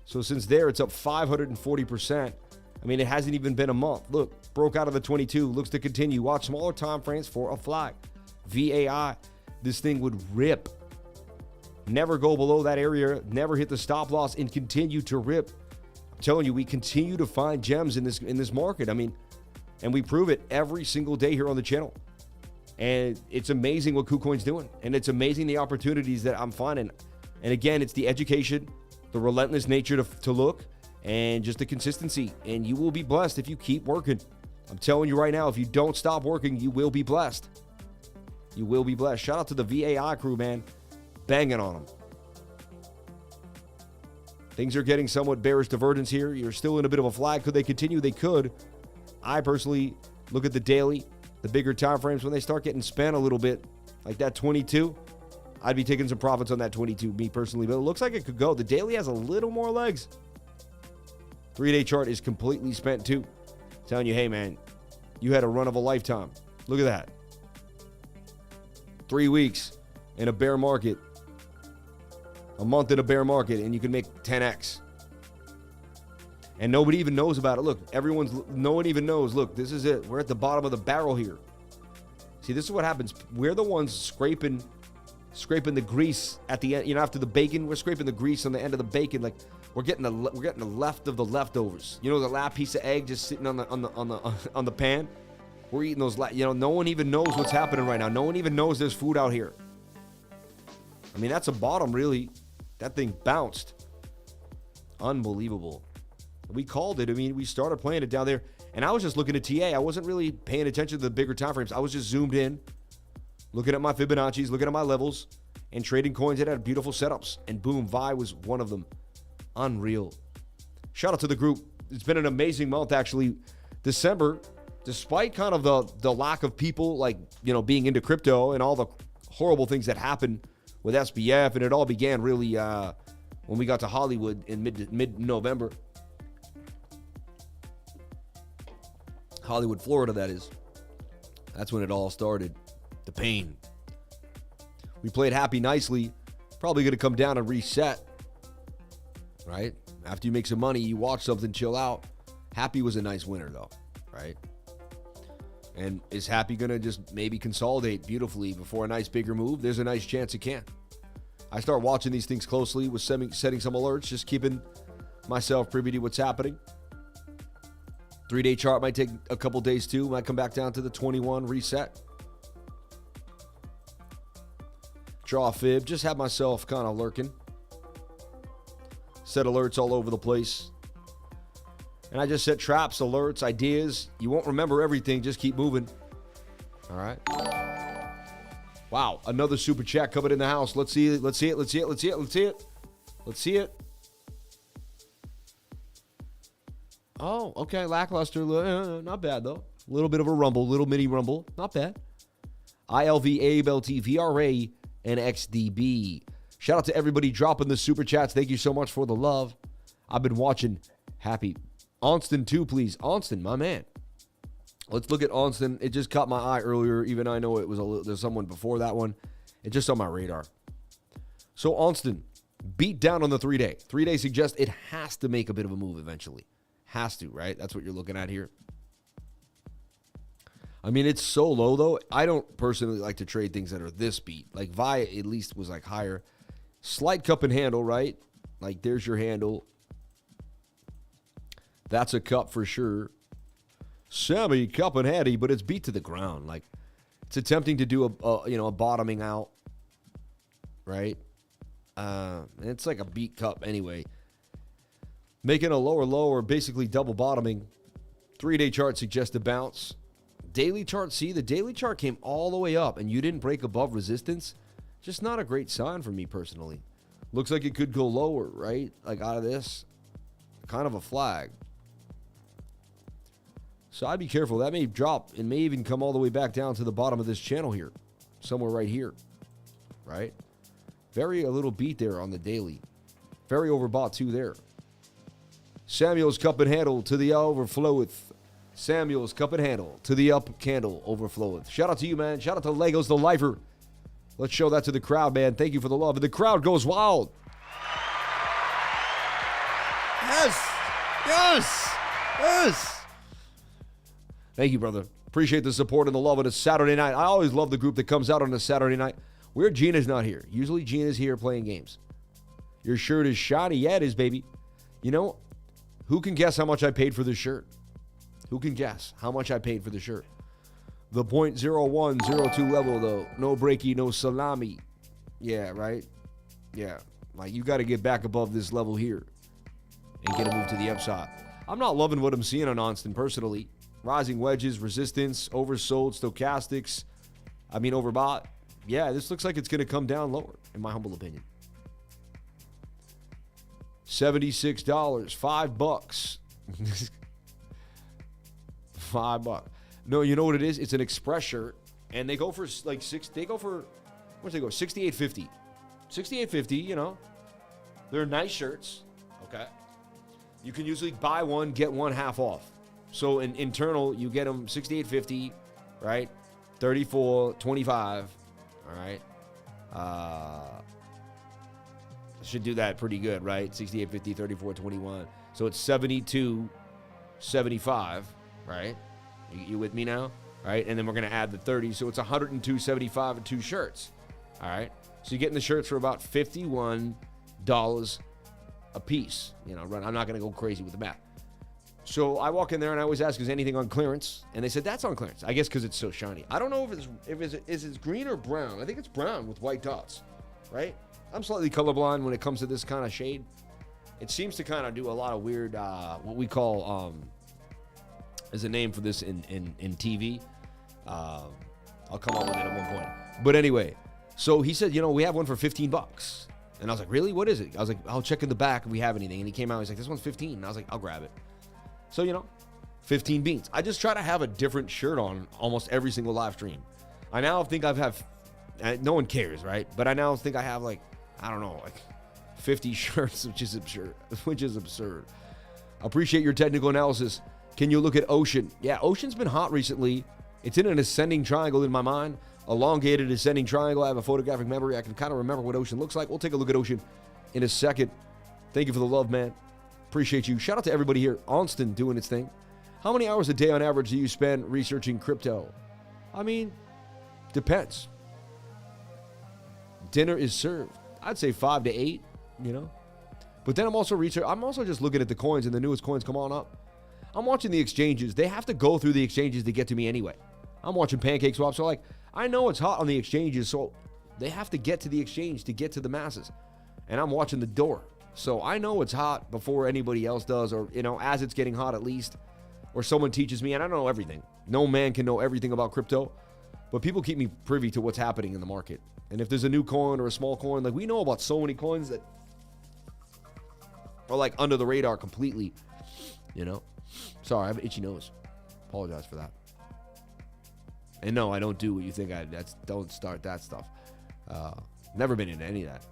So since there, it's up 540%. I mean, it hasn't even been a month. Look, broke out of the 22, looks to continue. Watch smaller time frames for a flag. VAI, this thing would rip. Never go below that area, never hit the stop loss, and continue to rip. I'm telling you, we continue to find gems in this market. I mean, and we prove it every single day here on the channel. And it's amazing what KuCoin's doing. And it's amazing the opportunities that I'm finding. And again, it's the education, the relentless nature to look, and just the consistency. And you will be blessed if you keep working. I'm telling you right now, if you don't stop working, you will be blessed. You will be blessed. Shout out to the VAI crew, man. Banging on them. Things are getting somewhat bearish divergence here. You're still in a bit of a flag. Could they continue? They could. I personally look at the daily, the bigger time frames. When they start getting spent a little bit, like that 22, I'd be taking some profits on that 22, me personally. But it looks like it could go. The daily has a little more legs. 3-day chart is completely spent too. Telling you, hey man, you had a run of a lifetime. Look at that. 3 weeks in a bear market. A month in a bear market, and you can make 10x. And nobody even knows about it. Look, no one even knows. Look, this is it. We're at the bottom of the barrel here. See, this is what happens. We're the ones scraping the grease at the end. You know, after the bacon, we're scraping the grease on the end of the bacon. Like we're getting the left of the leftovers. You know, the last piece of egg just sitting on the pan. We're eating those. You know, no one even knows what's happening right now. No one even knows there's food out here. I mean, that's a bottom, really. That thing bounced. Unbelievable. We called it. I mean, we started playing it down there, and I was just looking at TA. I wasn't really paying attention to the bigger time frames. I was just zoomed in, looking at my Fibonacci's, looking at my levels, and trading coins that had beautiful setups. And boom, Vi was one of them. Unreal. Shout out to the group. It's been an amazing month, actually. December, despite kind of the lack of people, like, you know, being into crypto and all the horrible things that happened with SBF, and it all began really when we got to Hollywood in mid-November. Hollywood, Florida, that is. That's when it all started. The pain. We played HAPI nicely. Probably going to come down and reset. Right? After you make some money, you watch something, chill out. HAPI was a nice winner, though. Right? And is HAPI going to just maybe consolidate beautifully before a nice bigger move? There's a nice chance it can. I start watching these things closely with setting some alerts, just keeping myself privy to what's happening. 3-day chart might take a couple days too. Might come back down to the 21 reset. Draw a fib. Just have myself kind of lurking. Set alerts all over the place. And I just set traps, alerts, ideas. You won't remember everything. Just keep moving. All right. Wow. Another super chat coming in the house. Let's see it. Let's see it. Let's see it. Let's see it. Let's see it. Let's see it. Oh, okay. Lackluster. Not bad, though. A little bit of a rumble. Little mini rumble. Not bad. ILV, ALBT, VRA, and XDB. Shout out to everybody dropping the super chats. Thank you so much for the love. I've been watching HAPI. ONSTON, too, please. ONSTON, my man. Let's look at ONSTON. It just caught my eye earlier. Even I know it was there's someone before that one. It's just on my radar. So ONSTON, beat down on the 3-day. 3-day suggests it has to make a bit of a move eventually. Has to, right? That's what you're looking at here. I mean, it's so low, though. I don't personally like to trade things that are this beat. Like, Vi at least was, like, higher. Slight cup and handle, right? Like, there's your handle. That's a cup for sure. Semi cup and handy, but it's beat to the ground. Like, it's attempting to do a bottoming out, right? And it's like a beat cup anyway. Making a lower low or basically double bottoming. 3-day chart suggests a bounce. Daily chart, see, the daily chart came all the way up and you didn't break above resistance. Just not a great sign for me personally. Looks like it could go lower, right? Like out of this. Kind of a flag. So I'd be careful. That may drop and may even come all the way back down to the bottom of this channel here. Somewhere right here. Right? Very a little beat there on the daily. Very overbought too there. Samuel's cup and handle to the overfloweth. Samuel's cup and handle to the up candle overfloweth. Shout out to you, man. Shout out to Legos the Lifer. Let's show that to the crowd, man. Thank you for the love. And the crowd goes wild. Yes. Yes. Yes. Thank you, brother. Appreciate the support and the love on a Saturday night. I always love the group that comes out on a Saturday night. Weird Gina's not here. Usually Gina's here playing games. Your shirt is shiny. Yeah, it is, baby. You know, who can guess how much I paid for this shirt? Who can guess how much I paid for the shirt? The 0.0102 level, though. No breaky, no salami. Yeah, right? Yeah. Like, you got to get back above this level here and get a move to the upside. I'm not loving what I'm seeing on ONSTON personally. Rising wedges, resistance, oversold, stochastics. I mean, overbought. Yeah, this looks like it's going to come down lower, in my humble opinion. $76, $5. $5. No, you know what it is? It's an Express shirt, and they go for like six. They go for what's they go? $68.50. $68.50. You know, they're nice shirts. Okay, you can usually buy one, get one half off. So in internal, you get them $68.50, right? $34.25. All right. Should do that pretty good, right? $68.50, $34.21. So it's $72.75, right? You with me now? right? And then we're going to add the 30, so it's $102.75 and 2 shirts, all right? So you're getting the shirts for about $51 a piece. You know, I'm not going to go crazy with the math. So I walk in there and I always ask, is anything on clearance? And they said, that's on clearance. I guess because it's so shiny. I don't know if it's green or brown. I think it's brown with white dots, right? I'm slightly colorblind when it comes to this kind of shade. It seems to kind of do a lot of weird, what we call, is a name for this in TV. I'll come up with it at one point. But anyway, so he said, you know, we have one for $15. And I was like, really? What is it? I was like, I'll check in the back if we have anything. And he came out, he's like, this one's 15. And I was like, I'll grab it. So, you know, 15 beans. I just try to have a different shirt on almost every single live stream. I now think no one cares, right? But I now think I have like 50 shirts, which is absurd. Appreciate your technical analysis. Can you look at Ocean? Yeah, Ocean's been hot recently. It's in an ascending triangle in my mind. Elongated ascending triangle. I have a photographic memory. I can kind of remember what Ocean looks like. We'll take a look at Ocean in a second. Thank you for the love, man. Appreciate you. Shout out to everybody here. ONSTON doing its thing. How many hours a day on average do you spend researching crypto? I mean, depends. Dinner is served. I'd say 5 to 8, you know. But then I'm also just looking at the coins, and the newest coins come on up. I'm watching the exchanges. They have to go through the exchanges to get to me anyway. I'm watching pancake swaps. So like, I know it's hot on the exchanges, so they have to get to the exchange to get to the masses. And I'm watching the door. So I know it's hot before anybody else does, or, you know, as it's getting hot at least, or someone teaches me, and I don't know everything. No man can know everything about crypto, but people keep me privy to what's happening in the market. And if there's a new coin or a small coin, like we know about so many coins that are like under the radar completely, you know. Sorry, I have an itchy nose. Apologize for that. And no, I don't do what you think don't start that stuff. Never been into any of that.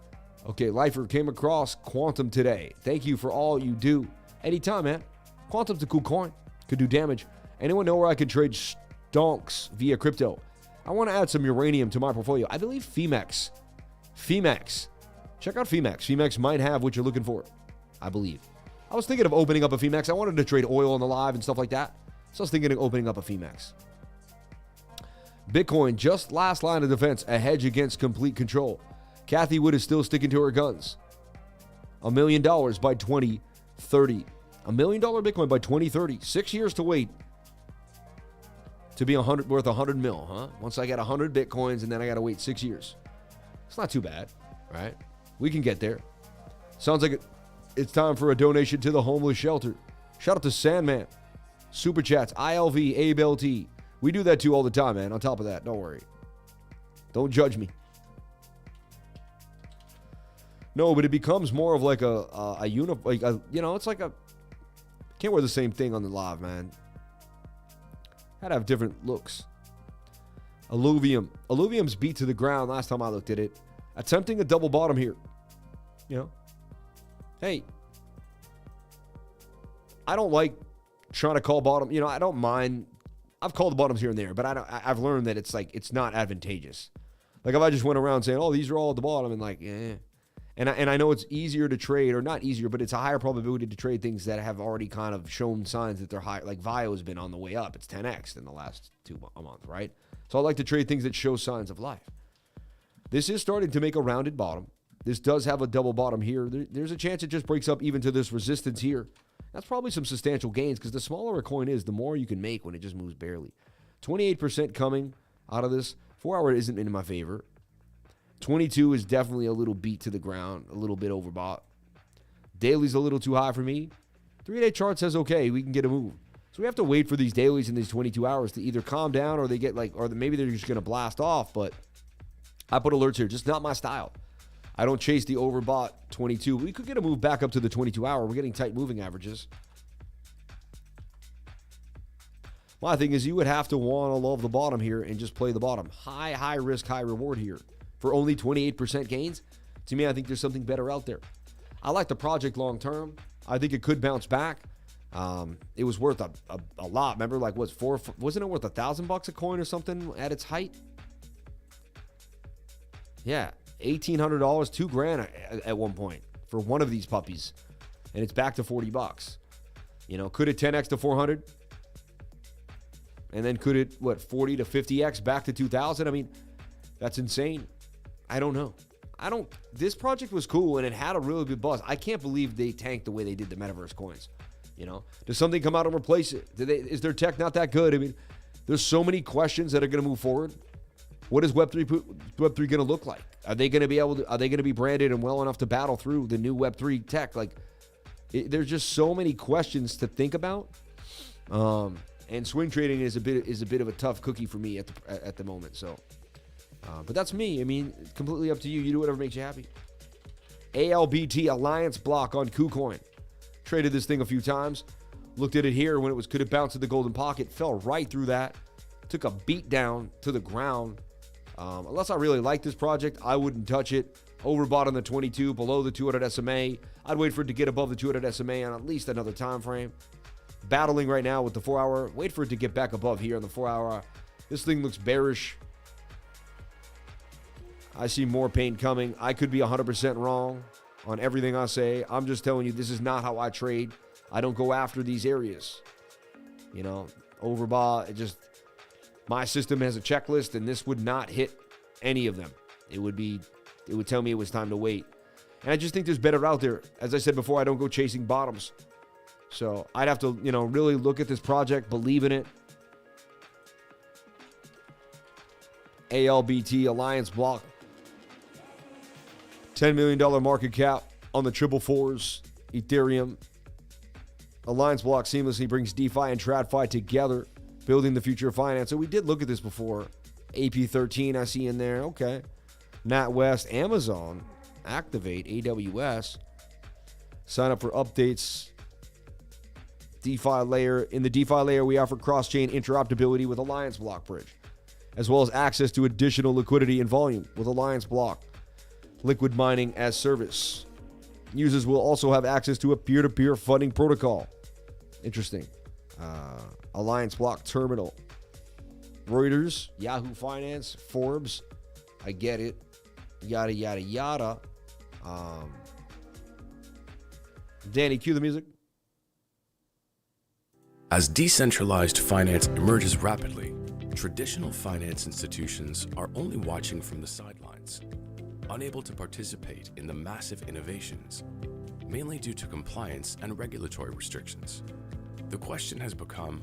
Okay, Lifer came across Quantum today. Thank you for all you do. Anytime, man. Quantum's a cool coin. Could do damage. Anyone know where I can trade stonks via crypto? I want to add some uranium to my portfolio. I believe Femex. Check out Femex. Femex might have what you're looking for, I believe. I was thinking of opening up a Femex. I wanted to trade oil on the live and stuff like that. So I was thinking of opening up a Femex. Bitcoin, just last line of defense, a hedge against complete control. Kathy Wood is still sticking to her guns. $1 million by 2030. $1 million Bitcoin by 2030. 6 years to wait to be worth 100 mil, huh? Once I get 100 Bitcoins and then I got to wait 6 years. It's not too bad, right? We can get there. Sounds like it's time for a donation to the homeless shelter. Shout out to Sandman. Super chats, ILV, ALBT. We do that too all the time, man. On top of that, don't worry. Don't judge me. No, but it becomes more of like it's like can't wear the same thing on the live, man. Had to have different looks. Alluvium. Alluvium's beat to the ground last time I looked at it. Attempting a double bottom here. You know? Hey. I don't like trying to call bottom. You know, I don't mind. I've called the bottoms here and there, but I've learned that it's not advantageous. Like if I just went around saying, oh, these are all at the bottom, and like, And I know it's easier to trade, or not easier, but it's a higher probability to trade things that have already kind of shown signs that they're high. Like VIO has been on the way up. It's 10x in the last a month, right? So I like to trade things that show signs of life. This is starting to make a rounded bottom. This does have a double bottom here. There's a chance it just breaks up even to this resistance here. That's probably some substantial gains, because the smaller a coin is, the more you can make when it just moves barely. 28% coming out of this. 4 hour isn't in my favor. 22 is definitely a little beat to the ground, a little bit overbought. Daily's a little too high for me. 3-day chart says, okay, we can get a move. So we have to wait for these dailies in these 22 hours to either calm down, or they get or maybe they're just going to blast off. But I put alerts here, just not my style. I don't chase the overbought 22. We could get a move back up to the 22 hour. We're getting tight moving averages. My thing is, you would have to want to love the bottom here and just play the bottom. High risk, high reward here. For only 28% gains, to me, I think there's something better out there. I like the project long term. I think it could bounce back. It was worth a lot. Remember, like, wasn't it worth $1,000 a coin or something at its height? Yeah, $1,800, $2,000 at one point for one of these puppies, and it's back to $40. You know, could it 10x to 400? And then could it, 40 to 50x back to 2000? I mean, that's insane. I don't know. This project was cool and it had a really good buzz. I can't believe they tanked the way they did the metaverse coins. Does something come out and replace it? Is their tech not that good? I mean, there's so many questions that are going to move forward. What is Web3 going to look like? Are they going to be branded and well enough to battle through the new Web3 tech? There's just so many questions to think about. And swing trading is a bit of a tough cookie for me at the moment. So, but that's me. I mean, it's completely up to you. You do whatever makes you happy. ALBT Alliance block on KuCoin. Traded this thing a few times. Looked at it here when could have bounced to the golden pocket. Fell right through that. Took a beat down to the ground. Unless I really like this project, I wouldn't touch it. Overbought on the 22, below the 200 SMA. I'd wait for it to get above the 200 SMA on at least another time frame. Battling right now with the 4 hour. Wait for it to get back above here on the 4 hour. This thing looks bearish. I see more pain coming. I could be 100% wrong on everything I say. I'm just telling you, this is not how I trade. I don't go after these areas. Overbought. My system has a checklist, and this would not hit any of them. It would tell me it was time to wait. And I just think there's better out there. As I said before, I don't go chasing bottoms. So I'd have to, really look at this project, believe in it. ALBT Alliance block. $10 million market cap on the 444s. Ethereum. Alliance block seamlessly brings DeFi and TradFi together, building the future of finance. So we did look at this before. AP13 I see in there. Okay. NatWest, Amazon, Activate, AWS. Sign up for updates. DeFi layer. In the DeFi layer, we offer cross-chain interoperability with Alliance Block Bridge, as well as access to additional liquidity and volume with Alliance Block. Liquid mining as service. Users will also have access to a peer-to-peer funding protocol. Interesting. Alliance Block Terminal. Reuters, Yahoo Finance, Forbes. I get it. Yada, yada, yada. Danny, cue the music. As decentralized finance emerges rapidly, traditional finance institutions are only watching from the sidelines, unable to participate in the massive innovations, mainly due to compliance and regulatory restrictions. The question has become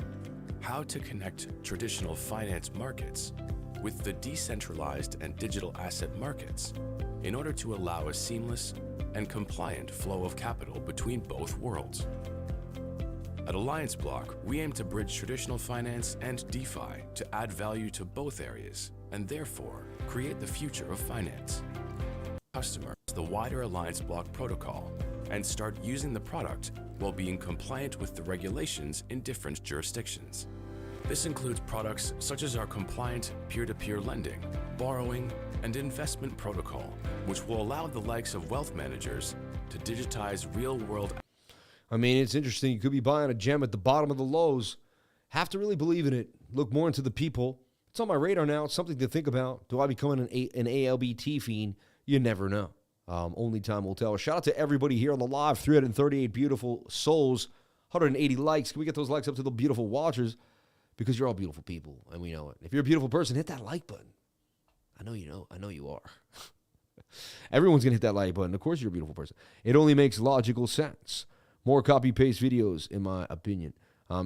how to connect traditional finance markets with the decentralized and digital asset markets in order to allow a seamless and compliant flow of capital between both worlds. At Alliance Block, we aim to bridge traditional finance and DeFi to add value to both areas and therefore create the future of finance. Customers the wider Alliance Block protocol and start using the product while being compliant with the regulations in different jurisdictions. This includes products such as our compliant peer-to-peer lending, borrowing, and investment protocol, which will allow the likes of wealth managers to digitize real-world. I mean, it's interesting. You could be buying a gem at the bottom of the lows. Have to really believe in it. Look more into the people. It's on my radar now. It's something to think about. Do I become an ALBT fiend? You never know. Only time will tell. Shout out to everybody here on the live. 338 beautiful souls. 180 likes. Can we get those likes up to the beautiful watchers? Because you're all beautiful people, and we know it. If you're a beautiful person, hit that like button. I know you know. I know you are. Everyone's going to hit that like button. Of course you're a beautiful person. It only makes logical sense. More copy-paste videos, in my opinion.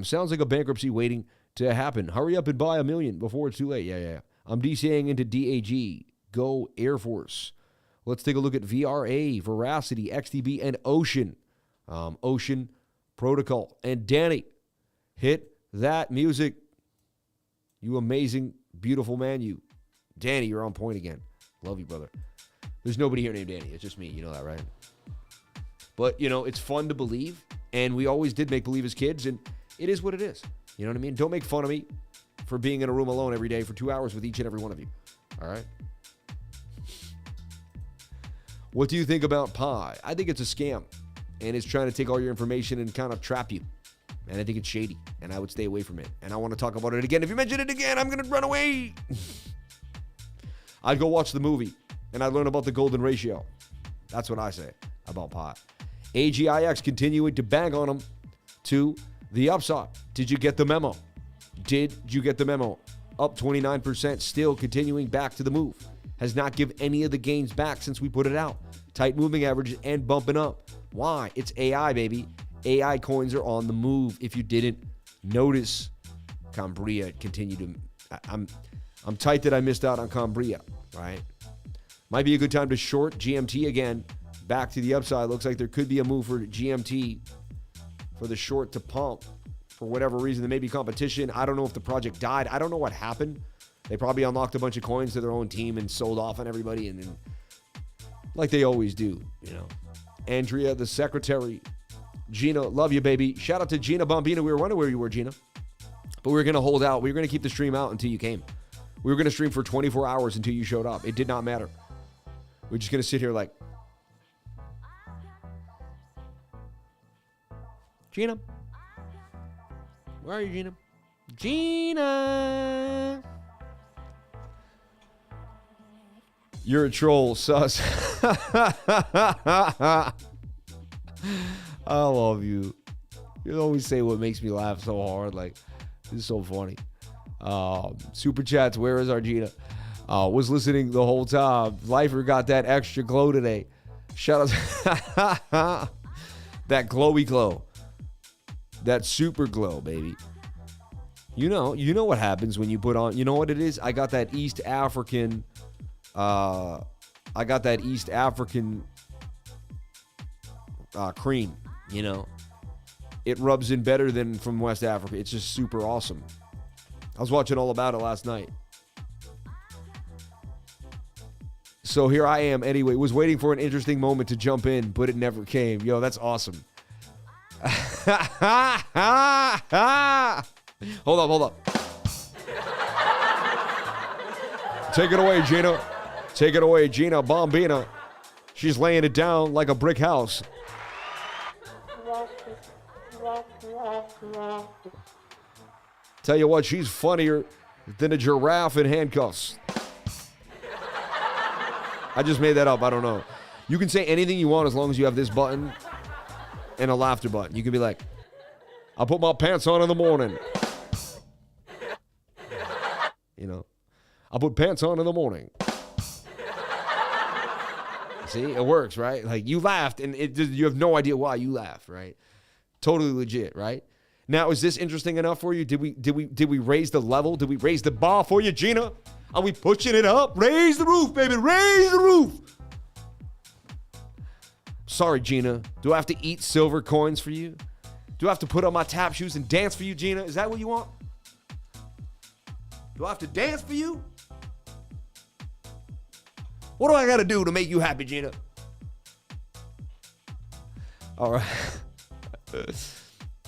Sounds like a bankruptcy waiting to happen. Hurry up and buy $1 million before it's too late. Yeah. I'm DCAing into DAG. Go Air Force. Let's take a look at VRA, Veracity, XTB, and Ocean. Ocean Protocol. And Danny, hit that music. You amazing, beautiful man, you. Danny, you're on point again. Love you, brother. There's nobody here named Danny. It's just me. You know that, right? But, it's fun to believe, and we always did make believe as kids, and it is what it is. You know what I mean? Don't make fun of me for being in a room alone every day for 2 hours with each and every one of you. All right? What do you think about Pi? I think it's a scam, and it's trying to take all your information and kind of trap you. And I think it's shady, and I would stay away from it. And I want to talk about it again. If you mention it again, I'm going to run away. I'd go watch the movie, and I'd learn about the golden ratio. That's what I say about Pi. AGIX continuing to bang on them to the upside. Did you get the memo? Did you get the memo? Up 29%, still continuing back to the move. Has not given any of the gains back since we put it out. Tight moving averages and bumping up. Why? It's AI, baby. AI coins are on the move. If you didn't notice, Cambria continued to... I'm tight that I missed out on Cambria, right? Might be a good time to short GMT again. Back to the upside. Looks like there could be a move for GMT for the short to pump. For whatever reason, there may be competition. I don't know if the project died. I don't know what happened. They probably unlocked a bunch of coins to their own team and sold off on everybody, and then, like they always do, you know. Andrea, the secretary. Gina, love you, baby. Shout out to Gina Bombina. We were wondering where you were, Gina. But we were going to hold out. We were going to keep the stream out until you came. We were going to stream for 24 hours until you showed up. It did not matter. We're just going to sit here like, Gina. Where are you, Gina? Gina. You're a troll, sus. I love you. You always say what makes me laugh so hard. Like, this is so funny. Super chats, where is our Gina? Was listening the whole time. Lifer got that extra glow today. Shout out. That glowy glow. That super glow, baby. You know what happens when you put on, you know what it is? I got that East African, cream, you know. It rubs in better than from West Africa. It's just super awesome. I was watching All About It last night. So here I am anyway. Was waiting for an interesting moment to jump in, but it never came. Yo, that's awesome. Hold up. Take it away, Gina. Take it away, Gina Bombina. She's laying it down like a brick house. Tell you what, she's funnier than a giraffe in handcuffs. I just made that up. I don't know. You can say anything you want as long as you have this button and a laughter button. You can be like, I put my pants on in the morning. You know, I put pants on in the morning. See, it works, right? Like, you laughed, and you have no idea why you laughed, right? Totally legit, right? Now, is this interesting enough for you? Did we raise the level? Did we raise the bar for you, Gina? Are we pushing it up? Raise the roof, baby. Raise the roof. Sorry, Gina. Do I have to eat silver coins for you? Do I have to put on my tap shoes and dance for you, Gina? Is that what you want? Do I have to dance for you? What do I got to do to make you happy, Gina? All right.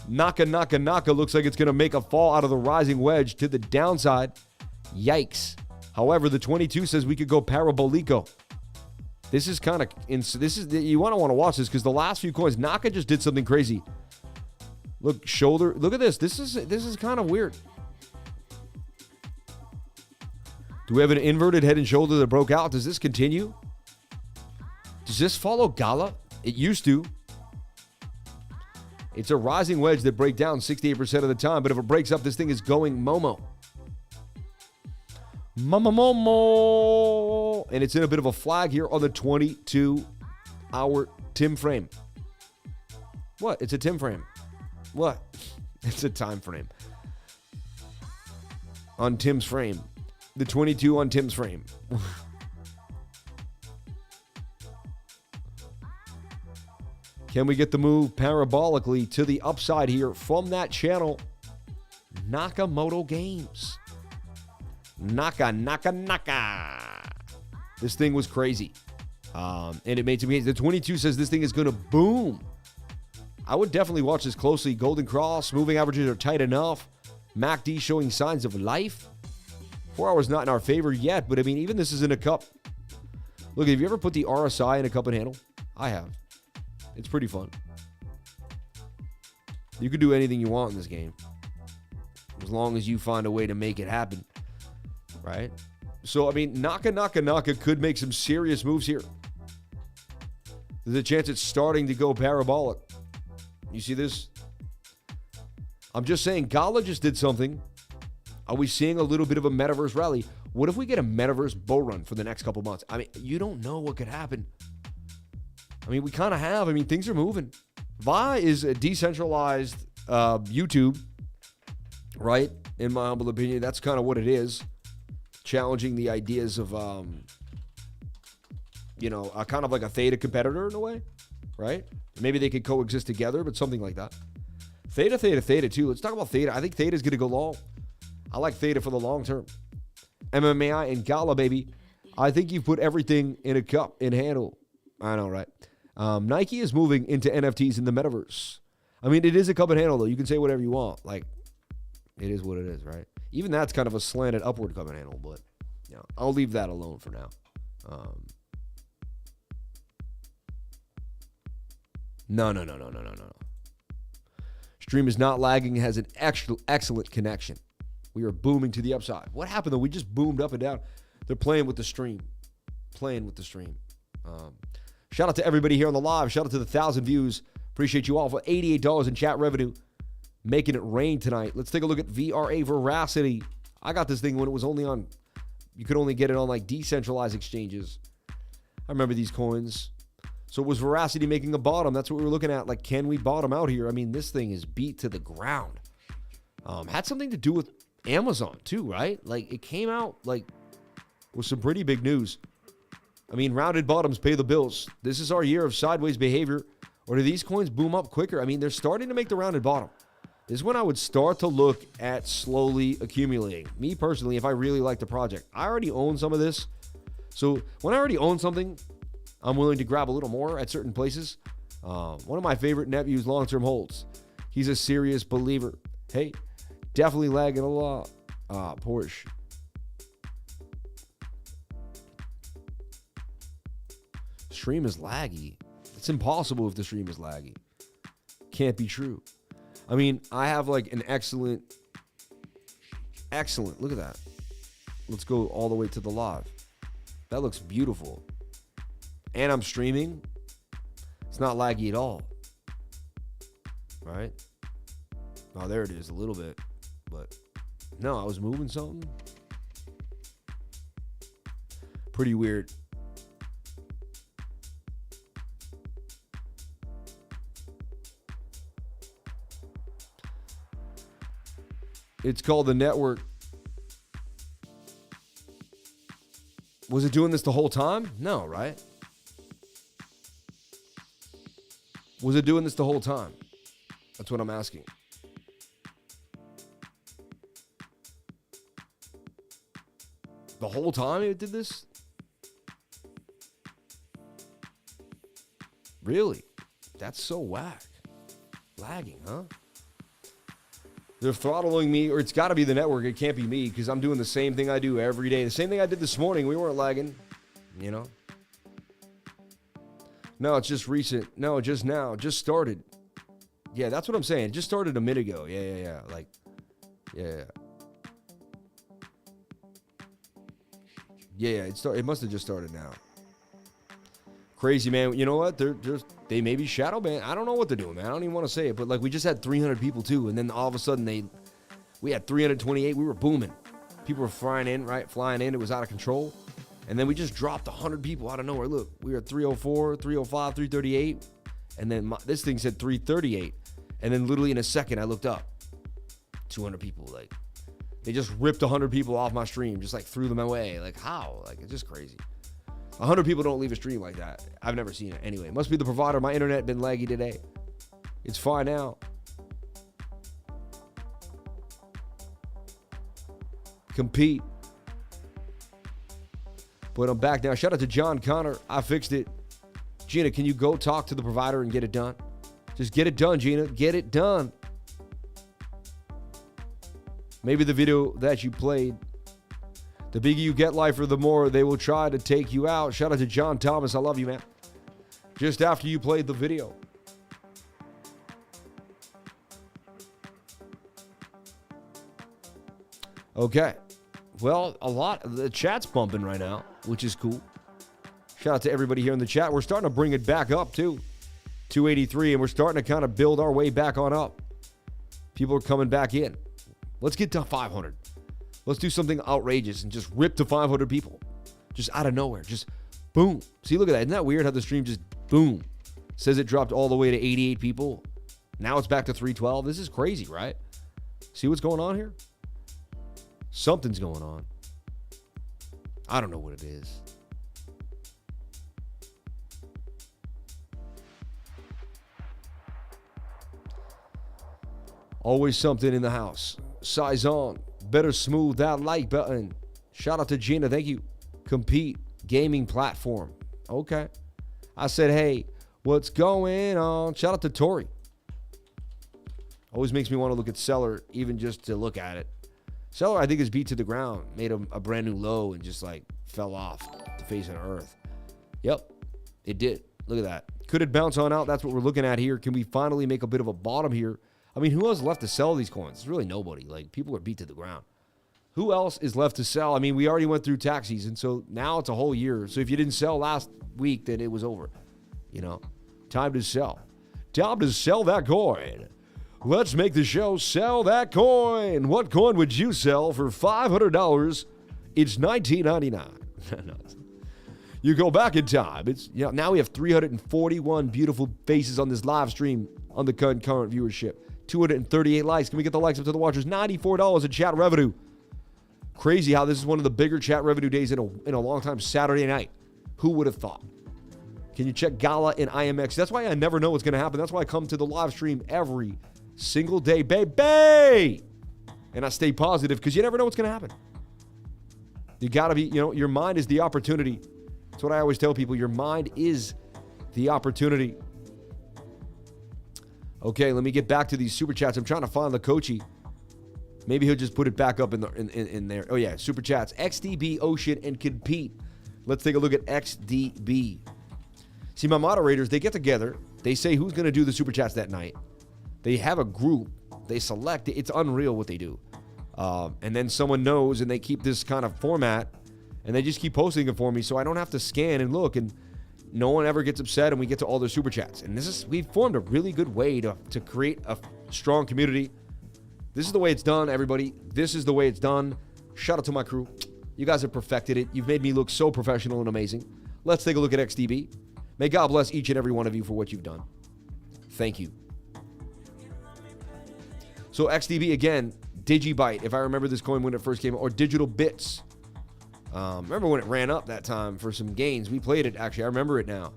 NAKA looks like it's going to make a fall out of the rising wedge to the downside. Yikes. However, the 22 says we could go parabolico. This is kind of, you want to watch this because the last few coins, NAKA just did something crazy. Look, shoulder, look at this. This is kind of weird. Do we have an inverted head and shoulder that broke out? Does this continue? Does this follow Gala? It used to. It's a rising wedge that breaks down 68% of the time, but if it breaks up, this thing is going Momo. Momo. And it's in a bit of a flag here on the 22-hour Tim frame. What? It's a Tim frame. What? It's a time frame. On Tim's frame. The 22 on Tim's frame. Can we get the move parabolically to the upside here from that channel? Nakamoto Games. Naka. This thing was crazy. And it made some gains. The 22 says this thing is going to boom. I would definitely watch this closely. Golden Cross, moving averages are tight enough. MACD showing signs of life. 4 hours not in our favor yet, but I mean, even this is in a cup. Look, have you ever put the RSI in a cup and handle? I have. It's pretty fun. You can do anything you want in this game, as long as you find a way to make it happen, right? So, I mean, Naka could make some serious moves here. There's a chance it's starting to go parabolic. You see this? I'm just saying, Gala just did something Are we seeing a little bit of a metaverse rally? What if we get a metaverse bull run for the next couple months? I mean, you don't know what could happen. I mean, we kind of have. I mean, things are moving. Vi is a decentralized YouTube, right? In my humble opinion, that's kind of what it is. Challenging the ideas of, kind of like a Theta competitor in a way, right? Maybe they could coexist together, but something like that. Theta too. Let's talk about Theta. I think Theta's going to go long. I like Theta for the long term. MMAI and Gala, baby. I think you've put everything in a cup and handle. I know, right? Nike is moving into NFTs in the metaverse. I mean, it is a cup and handle, though. You can say whatever you want. Like, it is what it is, right? Even that's kind of a slanted upward cup and handle, but I'll leave that alone for now. No. Stream is not lagging. It has an excellent connection. We are booming to the upside. What happened, though? We just boomed up and down. They're playing with the stream. Shout out to everybody here on the live. Shout out to the 1,000 views. Appreciate you all for $88 in chat revenue. Making it rain tonight. Let's take a look at VRA Veracity. I got this thing when it was only on, you could only get it on like decentralized exchanges. I remember these coins. So was Veracity making a bottom? That's what we were looking at. Like, can we bottom out here? I mean, this thing is beat to the ground. Had something to do with Amazon too, right? Like, it came out like with some pretty big news. I mean, rounded bottoms pay the bills. This is our year of sideways behavior. Or do these coins boom up quicker? I mean, they're starting to make the rounded bottom. This is when I would start to look at slowly accumulating. Me personally, if I really like the project, I already own some of this. So when I already own something, I'm willing to grab a little more at certain places. One of my favorite nephews long-term holds. He's a serious believer. Hey, definitely lagging a lot. Porsche. Stream is laggy. It's impossible if the stream is laggy. Can't be true. I mean, I have like an excellent, look at that. Let's go all the way to the live. That looks beautiful. And I'm streaming. It's not laggy at all. Right? Oh, there it is a little bit. But no, I was moving something. Pretty weird. It's called the network. Was it doing this the whole time? No, right? Was it doing this the whole time? That's what I'm asking. The whole time it did this? Really? That's so whack. Lagging, huh? They're throttling me, or it's got to be the network. It can't be me, because I'm doing the same thing I do every day. The same thing I did this morning. We weren't lagging, you know? No, it's just recent. No, just now. Just started. Yeah, that's what I'm saying. It just started a minute ago. Yeah. Like, yeah. Yeah, it must have just started now. Crazy, man. You know what? They may be shadow banned. I don't know what they're doing, man. I don't even want to say it. But like, we just had 300 people too, and then all of a sudden we had 328. We were booming. People were flying in. It was out of control. And then we just dropped 100 people out of nowhere. Look, we were at 304, 305, 338. And then this thing said 338. And then literally in a second, I looked up. 200 people. Like, they just ripped 100 people off my stream. Just like threw them away. Like, how? Like, it's just crazy. 100 people don't leave a stream like that. I've never seen it. Anyway, it must be the provider. My internet been laggy today. It's fine now. Compete. But I'm back now. Shout out to John Connor. I fixed it. Gina, can you go talk to the provider and get it done? Just get it done, Gina. Get it done. Maybe the video that you played. The bigger you get, lifer, the more they will try to take you out. Shout out to John Thomas. I love you, man. Just after you played the video. Okay. Well, the chat's bumping right now, which is cool. Shout out to everybody here in the chat. We're starting to bring it back up, too. 283, and we're starting to kind of build our way back on up. People are coming back in. Let's get to 500. Let's do something outrageous and just rip to 500 people. Just out of nowhere. Just boom. See, look at that. Isn't that weird how the stream just boom? Says it dropped all the way to 88 people. Now it's back to 312. This is crazy, right? See what's going on here? Something's going on. I don't know what it is. Always something in the house. Size on. Better smooth that like button. Shout out to Gina. Thank you. Compete. Gaming platform. Okay. I said, hey, what's going on? Shout out to Tori. Always makes me want to look at CELR, even just to look at it. CELR, I think, is beat to the ground. Made a brand new low and just like fell off the face of the earth. Yep. It did. Look at that. Could it bounce on out? That's what we're looking at here. Can we finally make a bit of a bottom here? I mean, who else left to sell these coins? It's really nobody. Like, people are beat to the ground. Who else is left to sell? I mean, we already went through tax season, so now it's a whole year. So if you didn't sell last week, then it was over. You know, time to sell. Time to sell that coin. Let's make the show sell that coin. What coin would you sell for $500? It's $19.99. No, you go back in time. It's now we have 341 beautiful faces on this live stream on the current viewership. 238 likes. Can we get the likes up to the watchers? $94 in chat revenue. Crazy how this is one of the bigger chat revenue days in a long time. Saturday night. Who would have thought? Can you check Gala and IMX? That's why I never know what's going to happen. That's why I come to the live stream every single day, baby. And I stay positive because you never know what's going to happen. You got to be, your mind is the opportunity. That's what I always tell people. Your mind is the opportunity. Okay, let me get back to these super chats. I'm trying to find the coachy. Maybe he'll just put it back up in there. Oh yeah, super chats. XDB, Ocean, and Compete. Let's take a look at XDB. See, my moderators, they get together. They say who's going to do the super chats that night. They have a group. They select it. It's unreal what they do. And then someone knows, and they keep this kind of format, and they just keep posting it for me, so I don't have to scan and look, and no one ever gets upset, and we get to all their super chats. And we've formed a really good way to create a strong community. This is the way it's done, everybody. This is the way it's done. Shout out to my crew. You guys have perfected it. You've made me look so professional and amazing. Let's take a look at XDB. May God bless each and every one of you for what you've done. Thank you. So XDB, again, Digibyte, if I remember this coin when it first came out, or Digital Bits. Remember when it ran up that time for some gains? We played it, actually. I remember it now.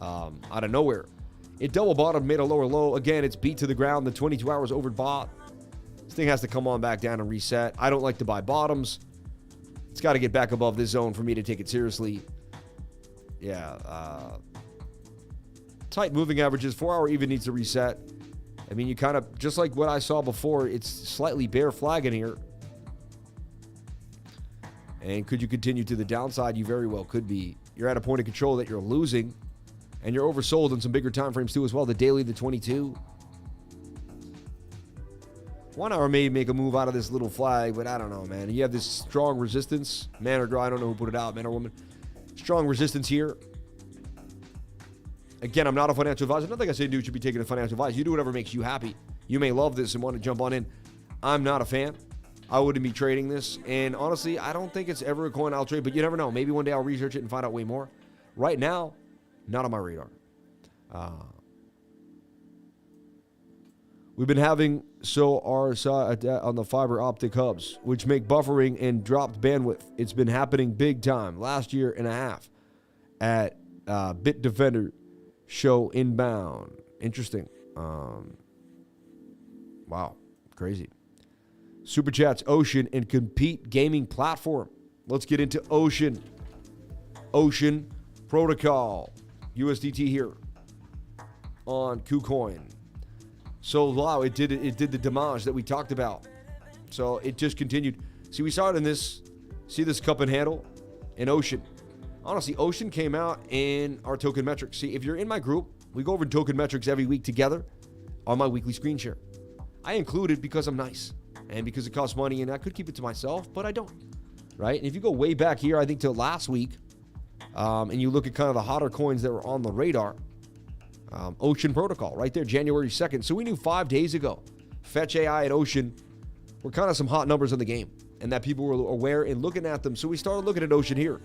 Out of nowhere. It double bottomed, made a lower low. Again, it's beat to the ground. The 22 hours overbought. This thing has to come on back down and reset. I don't like to buy bottoms. It's got to get back above this zone for me to take it seriously. Yeah. Tight moving averages. 4-hour even needs to reset. I mean, you kind of, just like what I saw before, it's slightly bear flagging here. And could you continue to the downside? You very well could be. You're at a point of control that you're losing. And you're oversold in some bigger time frames too as well. The daily, the 22. 1 hour may make a move out of this little flag, but I don't know, man. You have this strong resistance. Man or girl, I don't know who put it out, man or woman. Strong resistance here. Again, I'm not a financial advisor. Nothing I say dude should be taking a financial advice. You do whatever makes you happy. You may love this and want to jump on in. I'm not a fan. I wouldn't be trading this. And honestly, I don't think it's ever a coin I'll trade, but you never know. Maybe one day I'll research it and find out way more. Right now, not on my radar. We've been having on the fiber optic hubs, which make buffering and dropped bandwidth. It's been happening big time. Last year and a half at Bitdefender show inbound. Interesting. Wow. Crazy. Super chats, Ocean, and Compete gaming platform. Let's get into Ocean. Ocean Protocol. USDT here on KuCoin. So wow, it did the damage that we talked about. So it just continued. See, we saw it in this. See this cup and handle in Ocean. Honestly, Ocean came out in our token metrics. See, if you're in my group, we go over token metrics every week together on my weekly screen share. I include it because I'm nice and because it costs money, and I could keep it to myself, but I don't. Right? And if you go way back here, I think to last week, and you look at kind of the hotter coins that were on the radar, Ocean Protocol right there, January 2nd. So we knew 5 days ago, Fetch AI and Ocean were kind of some hot numbers in the game. and that people were aware and looking at them. So we started looking at Ocean here.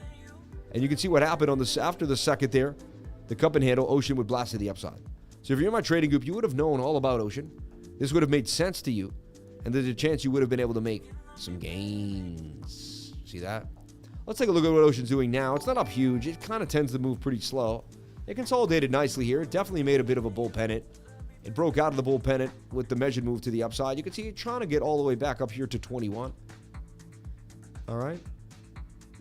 And you can see what happened on this after the second there. The cup and handle, Ocean would blast to the upside. So if you're in my trading group, you would have known all about Ocean. This would have made sense to you. And there's a chance you would have been able to make some gains. See that? Let's take a look at what Ocean's doing now. It's not up huge. It kind of tends to move pretty slow. It consolidated nicely here. It definitely made a bit of a bull pennant. It broke out of the bull pennant with the measured move to the upside. You can see it trying to get all the way back up here to 21. All right.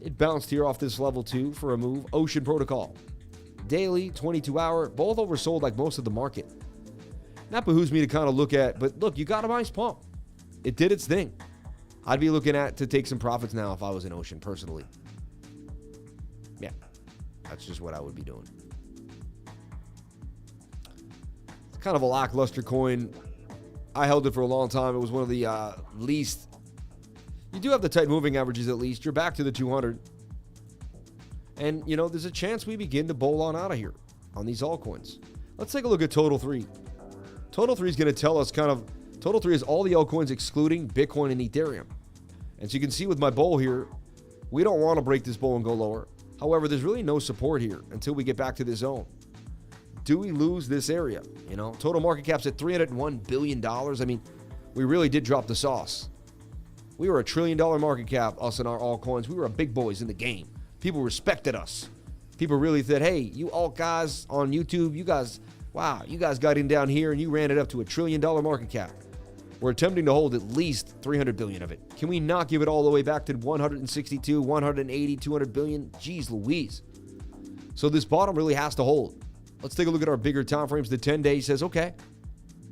It bounced here off this level 2 for a move. Ocean Protocol. Daily, 22-hour, both oversold like most of the market. That behooves me to kind of look at, but look, you got a nice pump. It did its thing. I'd be looking at to take some profits now if I was in Ocean, personally. Yeah, that's just what I would be doing. It's kind of a lackluster coin. I held it for a long time. It was one of the least. You do have the tight moving averages at least. You're back to the 200. And, you know, there's a chance we begin to bowl on out of here on these altcoins. Let's take a look at Total 3. Total 3 is going to tell us kind of, Total 3 is all the altcoins excluding Bitcoin and Ethereum. And so you can see with my bowl here, we don't want to break this bowl and go lower. However, there's really no support here until we get back to this zone. Do we lose this area? You know, total market cap's at $301 billion. I mean, we really did drop the sauce. We were $1 trillion market cap, us and our altcoins. We were a big boys in the game. People respected us. People really said, hey, you alt guys on YouTube, you guys, wow, you guys got in down here and you ran it up to $1 trillion market cap. We're attempting to hold at least 300 billion of it. Can we not give it all the way back to 162, 180, 200 billion? Jeez Louise. So this bottom really has to hold. Let's take a look at our bigger time frames. The 10-day says, okay,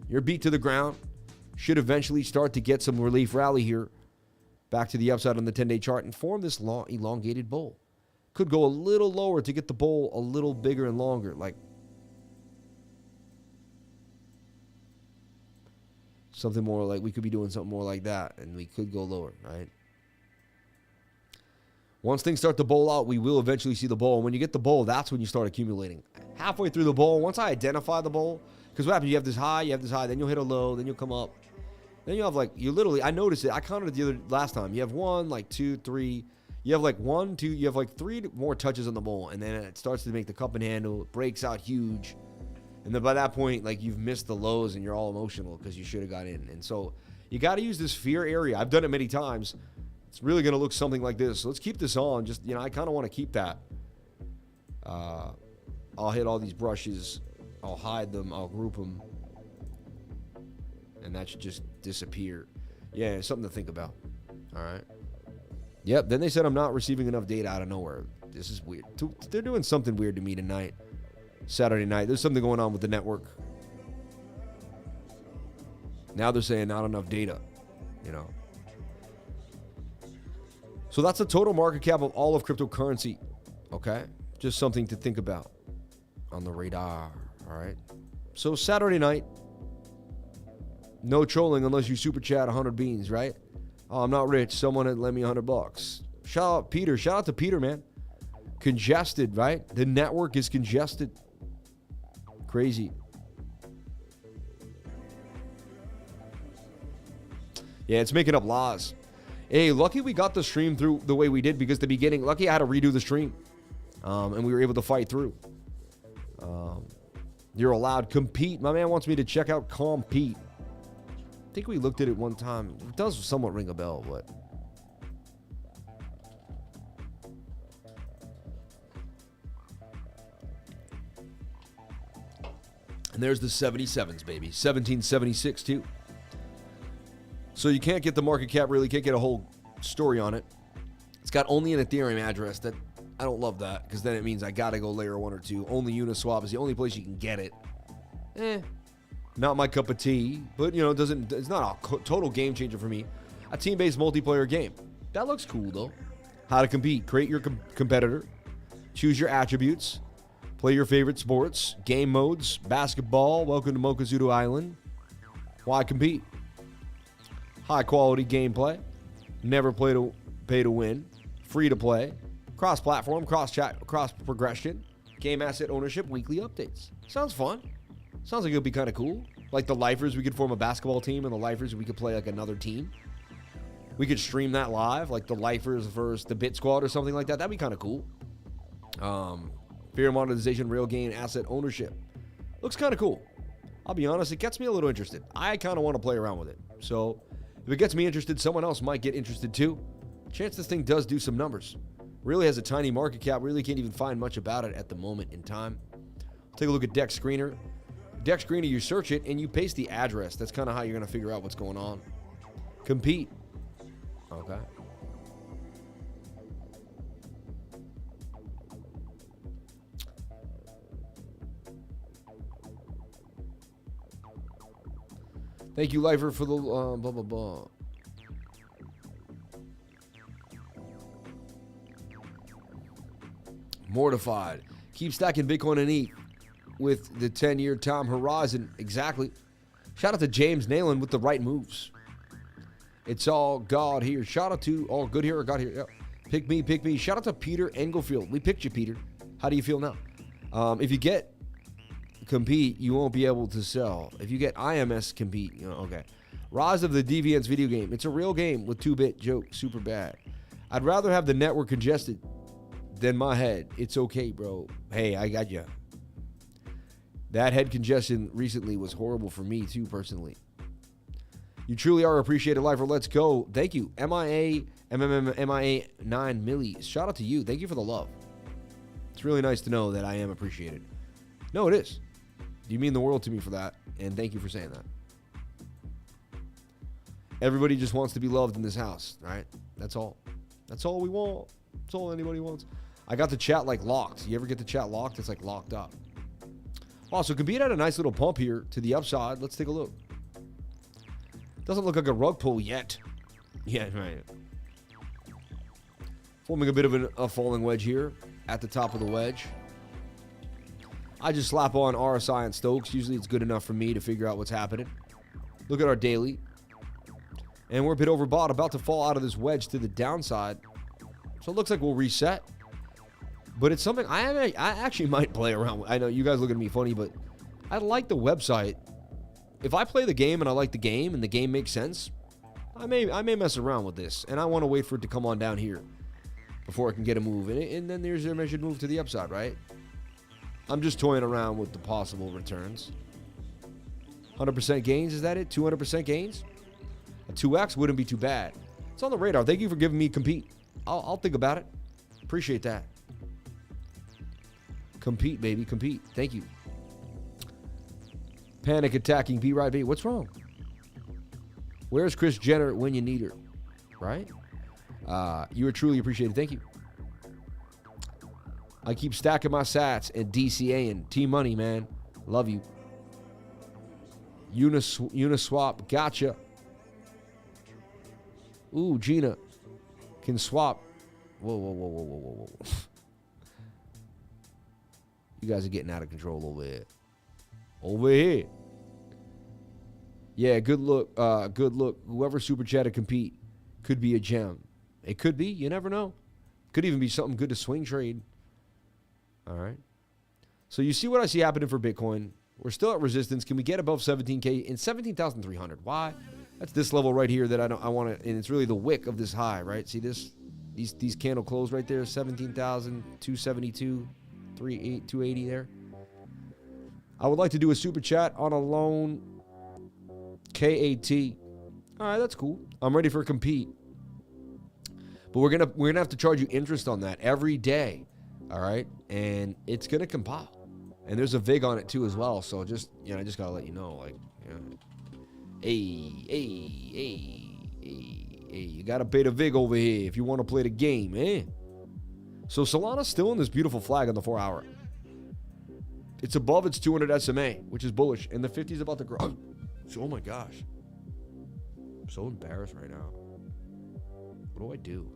you're beat to the ground. Should eventually start to get some relief rally here. Back to the upside on the 10-day chart and form this long elongated bowl. Could go a little lower to get the bowl a little bigger and longer. Like something more like, we could be doing something more like that, and we could go lower, right? Once things start to bowl out, we will eventually see the bowl. And when you get the bowl, that's when you start accumulating. Halfway through the bowl, once I identify the bowl, because what happens, you have this high, then you'll hit a low, then you'll come up. Then you have like, you literally, I noticed it, I counted it last time. You have 1, like 2, 3, you have like 1, 2, you have like 3 more touches on the bowl, and then it starts to make the cup and handle, it breaks out huge. And then by that point, like, you've missed the lows and you're all emotional because you should have got in. And so you got to use this fear area. I've done it many times. It's really going to look something like this. So let's keep this on. Just, you know, I kind of want to keep that. I'll hit all these brushes. I'll hide them. I'll group them. And that should just disappear. Yeah, something to think about. All right. Yep. Then they said I'm not receiving enough data out of nowhere. This is weird. They're doing something weird to me tonight. Saturday night. There's something going on with the network. Now they're saying not enough data, you know. So that's the total market cap of all of cryptocurrency, okay? Just something to think about on the radar, all right? So Saturday night, no trolling unless you super chat 100 beans, right? Oh, I'm not rich. Someone had lent me $100. Shout out Peter. Shout out to Peter, man. Congested, right? The network is congested. Crazy. Yeah, it's making up laws. Hey, lucky we got the stream through the way we did, because the beginning, lucky I had to redo the stream. And we were able to fight through. You're allowed. Compete. My man wants me to check out Compete. I think we looked at it one time. It does somewhat ring a bell, but... And there's the 77s, baby. 1776, too. So you can't get the market cap, really. Can't get a whole story on it. It's got only an Ethereum address. That I don't love that, because then it means I got to go layer 1 or 2. Only Uniswap is the only place you can get it. Not my cup of tea. But, you know, it's not a total game changer for me. A team-based multiplayer game. That looks cool, though. How to compete. Create your competitor. Choose your attributes. Play your favorite sports, game modes, basketball. Welcome to Mochazudo Island. Why compete? High quality gameplay. Never pay to win. Free to play. Cross platform, cross chat, cross progression. Game asset ownership, weekly updates. Sounds fun. Sounds like it would be kind of cool. Like the lifers, we could form a basketball team, and the lifers, we could play like another team. we could stream that live, like the Lifers versus the Bit Squad or something like that. That'd be kind of cool. Fear monetization, real gain, asset ownership. Looks kind of cool. I'll be honest, it gets me a little interested. I kind of want to play around with it. So if it gets me interested, someone else might get interested too. Chance this thing does do some numbers. Really has a tiny market cap. Really can't even find much about it at the moment in time. Take a look at Deck Screener. Deck Screener, you search it and you paste the address. That's kind of how you're going to figure out what's going on. Compete. Okay. Thank you, Lifer, for the blah, blah, blah. Mortified. Keep stacking Bitcoin and ETH with the 10-year time horizon. Exactly. Shout out to James Nayland with the right moves. It's all God here. Shout out to all good here or God here. Yep. Pick me, pick me. Shout out to Peter Englefield. We picked you, Peter. How do you feel now? If you get compete, you won't be able to sell. If you get IMS compete, you know, okay. Rise of the Deviants video game. It's a real game with 2-bit joke. Super bad. I'd rather have the network congested than my head. It's okay, bro. Hey, I got you. That head congestion recently was horrible for me too, personally. You truly are appreciated, Lifer. Let's go. Thank you. MIA 9 milli. Shout out to you. Thank you for the love. It's really nice to know that I am appreciated. No, it is. You mean the world to me for that, and thank you for saying that. Everybody just wants to be loved in this house, right? That's all. That's all we want. That's all anybody wants. I got the chat like locked. You ever get the chat locked? It's like locked up. Oh, so Compete had a nice little pump here to the upside. Let's take a look. Doesn't look like a rug pull yet. Yeah, right. Forming a bit of a falling wedge here at the top of the wedge. I just slap on RSI and Stokes. Usually it's good enough for me to figure out what's happening. Look at our daily. And we're a bit overbought, about to fall out of this wedge to the downside. So it looks like we'll reset. But it's something I actually might play around with. I know you guys look at me funny, but I like the website. If I play the game and I like the game and the game makes sense, I may mess around with this. And I want to wait for it to come on down here before I can get a move. And then there's a measured move to the upside, right? I'm just toying around with the possible returns. 100% gains, is that it? 200% gains? A 2x wouldn't be too bad. It's on the radar. Thank you for giving me compete. I'll think about it. Appreciate that. Compete, baby. Compete. Thank you. Panic attacking B-Right-B. What's wrong? Where's Kris Jenner when you need her? Right? You are truly appreciated. Thank you. I keep stacking my sats and DCAing. T-Money, man. Love you. Uniswap. Gotcha. Ooh, Gina can swap. Whoa. You guys are getting out of control over here. Over here. Yeah, good look. Good look. Whoever super chatted compete could be a gem. It could be. You never know. Could even be something good to swing trade. All right. So you see what I see happening for Bitcoin. We're still at resistance. Can we get above 17K in 17,300? Why? That's this level right here that I want to, and it's really the wick of this high, right? See this? These candle close right there, 17,272, 280 there. I would like to do a super chat on a loan. KAT. All right, that's cool. I'm ready for a compete. But we're gonna have to charge you interest on that every day. All right, and it's gonna compile, and there's a VIG on it too as well. So just I just gotta let you know, like, hey, you gotta pay the VIG over here if you want to play the game, eh? So Solana's still in this beautiful flag on the 4-hour. It's above its 200 SMA, which is bullish, and the 50 is about to grow. Oh my gosh, I'm so embarrassed right now. What do I do?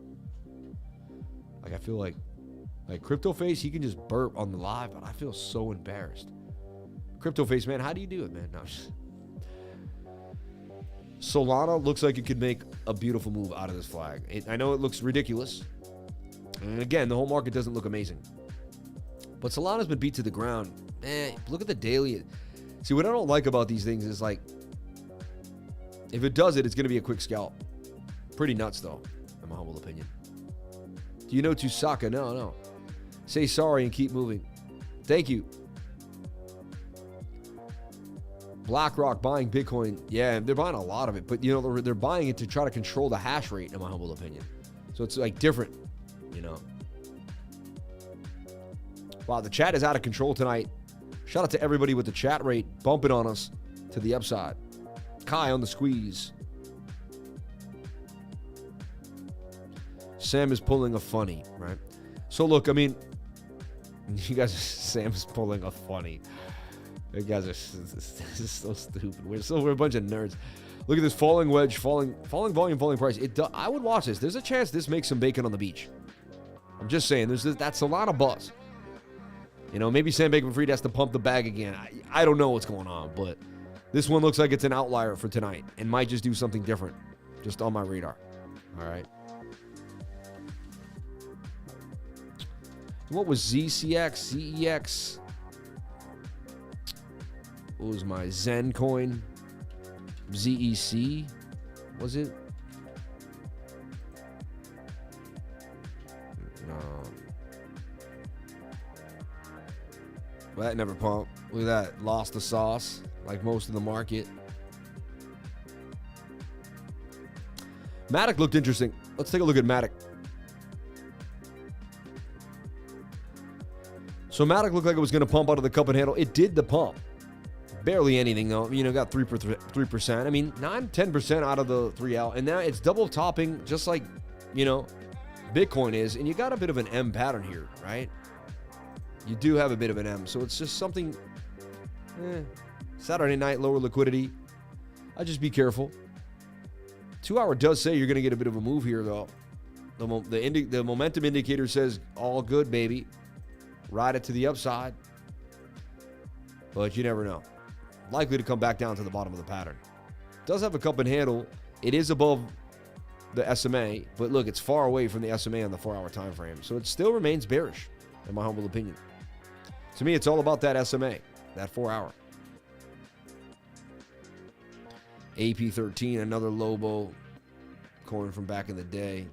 Like, I feel like Crypto Face, he can just burp on the live, but I feel so embarrassed. Crypto Face, man, how do you do it, man? No, Solana looks like it could make a beautiful move out of this flag. I know it looks ridiculous. And again, the whole market doesn't look amazing. But Solana's been beat to the ground. Look at the daily. See, what I don't like about these things is, like, if it does it, it's going to be a quick scalp. Pretty nuts, though, in my humble opinion. Do you know Tusaka? No. Say sorry and keep moving. Thank you. BlackRock buying Bitcoin. Yeah, they're buying a lot of it, but you know, they're buying it to try to control the hash rate, in my humble opinion. So it's like different, you know. Wow, the chat is out of control tonight. Shout out to everybody with the chat rate bumping on us to the upside. Kai on the squeeze. Sam is pulling a funny, right? So look, I mean, you guys, Sam's pulling a funny. You guys are so stupid. We're a bunch of nerds. Look at this falling wedge, falling volume, falling price. I would watch this. There's a chance this makes some bacon on the beach. I'm just saying, that's a lot of buzz. You know, maybe Sam Bankman-Fried has to pump the bag again. I don't know what's going on, but this one looks like it's an outlier for tonight and might just do something different, just on my radar. All right. What was ZCX, ZEX? What was my Zen coin? ZEC? Was it? No. Well, that never pumped. Look at that. Lost the sauce, like most of the market. MATIC looked interesting. Let's take a look at MATIC. So MATIC looked like it was going to pump out of the cup and handle. It did the pump. Barely anything, though. You know, got 3%. I mean, 9-10% out of the 3L. And now it's double topping, just like, you know, Bitcoin is. And you got a bit of an M pattern here, right? You do have a bit of an M. So it's just something, Saturday night, lower liquidity. I'd just be careful. 2 hour does say you're going to get a bit of a move here, though. The momentum indicator says all good, baby. Ride it to the upside. But you never know. Likely to come back down to the bottom of the pattern. Does have a cup and handle. It is above the SMA. But look, it's far away from the SMA on the 4 hour time frame. So it still remains bearish, in my humble opinion. To me, it's all about that SMA, that 4 hour. AP13, another Lobo coin from back in the day.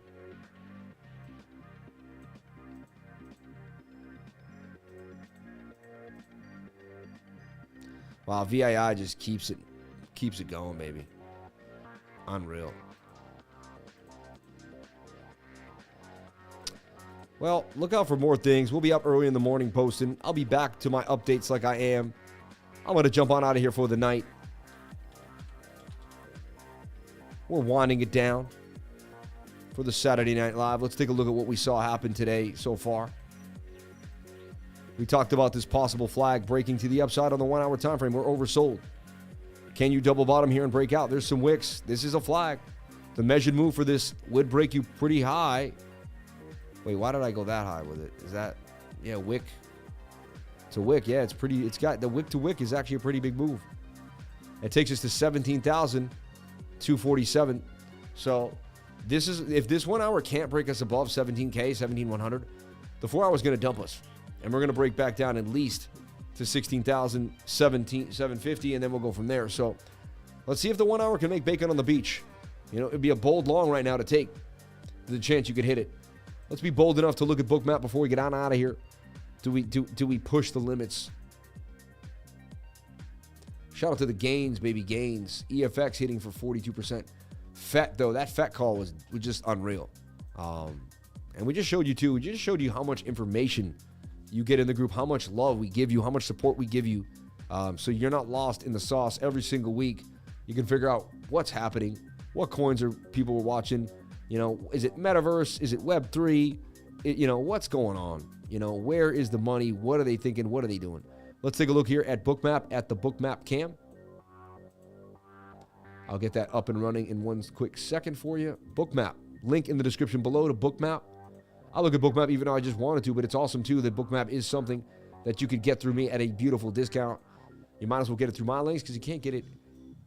Wow, VII just keeps it going, baby. Unreal. Well, look out for more things. We'll be up early in the morning posting. I'll be back to my updates like I am. I'm going to jump on out of here for the night. We're winding it down for the Saturday Night Live. Let's take a look at what we saw happen today so far. We talked about this possible flag breaking to the upside on the 1 hour time frame. We're oversold. Can you double bottom here and break out? There's some wicks. This is a flag. The measured move for this would break you pretty high. Wait, why did I go that high with it? Is that, yeah, wick. It's a wick. Yeah, it's got the wick to wick is actually a pretty big move. It takes us to 17,247. So this is, if this 1 hour can't break us above 17K, 17,100, the 4 hour is going to dump us. And we're going to break back down at least to 16,750, and then we'll go from there. So let's see if the 1 hour can make bacon on the beach. You know, it'd be a bold long right now to take the chance you could hit it. Let's be bold enough to look at BOOKMAP before we get on out of here. Do we push the limits? Shout out to the gains, baby, gains. EFX hitting for 42%. FET, though, that FET call was just unreal. And we just showed you, too. We just showed you how much information you get in the group, how much love we give you, how much support we give you. So you're not lost in the sauce every single week. You can figure out what's happening, what coins are people are watching. You know, is it Metaverse? Is it Web3? You know, what's going on? You know, where is the money? What are they thinking? What are they doing? Let's take a look here at BOOKMAP, at the BOOKMAP cam. I'll get that up and running in one quick second for you. BOOKMAP, link in the description below to BOOKMAP. I look at BOOKMAP even though I just wanted to, but it's awesome too that BOOKMAP is something that you could get through me at a beautiful discount. You might as well get it through my links because you can't get it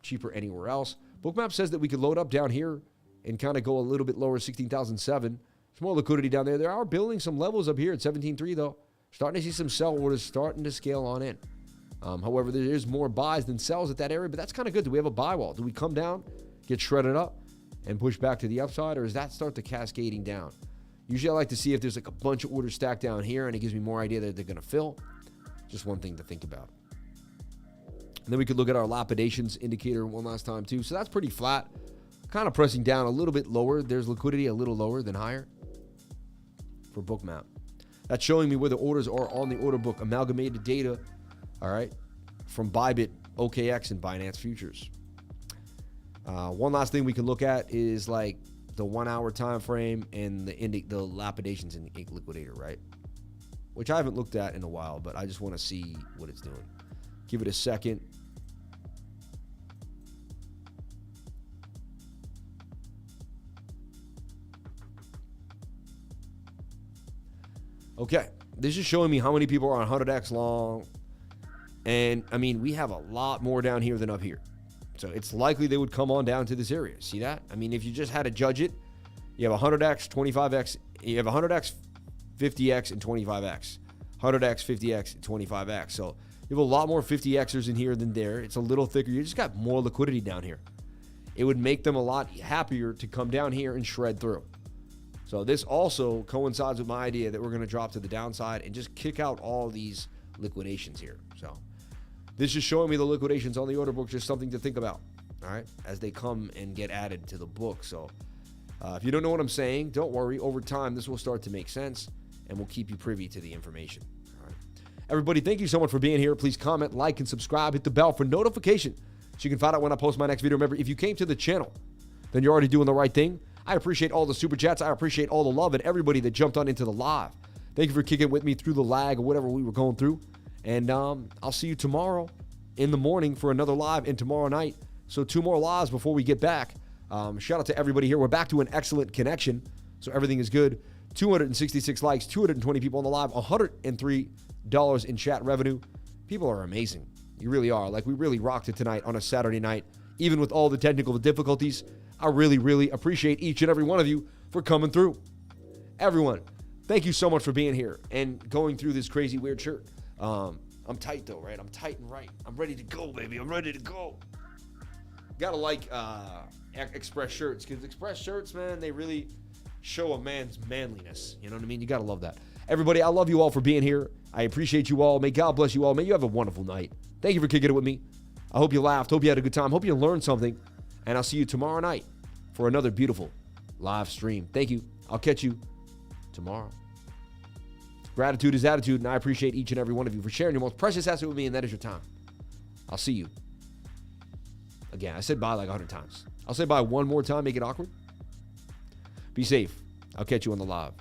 cheaper anywhere else. BOOKMAP says that we could load up down here and kind of go a little bit lower, 16,007. There's more liquidity down there. They are building some levels up here at 17.3 though. Starting to see some sell orders starting to scale on in. However, there is more buys than sells at that area, but that's kind of good. Do we have a buy wall? Do we come down, get shredded up? and push back to the upside, or does that start the cascading down? Usually I like to see if there's like a bunch of orders stacked down here and it gives me more idea that they're going to fill. Just one thing to think about. And then we could look at our lapidations indicator one last time too. So that's pretty flat, kind of pressing down a little bit lower. There's liquidity a little lower than higher for BOOKMAP. That's showing me where the orders are on the order book. Amalgamated data, all right, from Bybit, OKX, and Binance Futures. One last thing we can look at is like the 1 hour time frame and the lapidations in the ink liquidator, right? Which I haven't looked at in a while, but I just want to see what it's doing. Give it a second. Okay, this is showing me how many people are on 100x long. And I mean, we have a lot more down here than up here. So it's likely they would come on down to this area. See that? I mean, if you just had to judge it, you have 100x, 25x, you have 100x, 50x, and 25x. 100x, 50x, and 25x. So you have a lot more 50xers in here than there. It's a little thicker. You just got more liquidity down here. It would make them a lot happier to come down here and shred through. So this also coincides with my idea that we're going to drop to the downside and just kick out all these liquidations here. So this is showing me the liquidations on the order book, just something to think about, all right, as they come and get added to the book. So if you don't know what I'm saying, don't worry. Over time, this will start to make sense, and we'll keep you privy to the information. All right. Everybody, thank you so much for being here. Please comment, like, and subscribe. Hit the bell for notification so you can find out when I post my next video. Remember, if you came to the channel, then you're already doing the right thing. I appreciate all the super chats. I appreciate all the love and everybody that jumped on into the live. Thank you for kicking with me through the lag or whatever we were going through. And I'll see you tomorrow in the morning for another live, and tomorrow night. So 2 more lives before we get back. Shout out to everybody here. We're back to an excellent connection, so everything is good. 266 likes, 220 people on the live, $103 in chat revenue. People are amazing. You really are. Like, we really rocked it tonight on a Saturday night, even with all the technical difficulties. I really, really appreciate each and every one of you for coming through. Everyone, thank you so much for being here and going through this crazy, weird shirt. I'm tight though, right? I'm tight and right. I'm ready to go, baby. I'm ready to go. Gotta like Express shirts, because Express shirts, man, they really show a man's manliness. You know what I mean? You gotta love that. Everybody, I love you all for being here. I appreciate you all. May God bless you all. May you have a wonderful night. Thank you for kicking it with me. I hope you laughed. Hope you had a good time. Hope you learned something. And I'll see you tomorrow night for another beautiful live stream. Thank you. I'll catch you tomorrow. Gratitude is attitude, and I appreciate each and every one of you for sharing your most precious asset with me, and that is your time. I'll see you. Again, I said bye like 100 times. I'll say bye one more time, make it awkward. Be safe. I'll catch you on the live.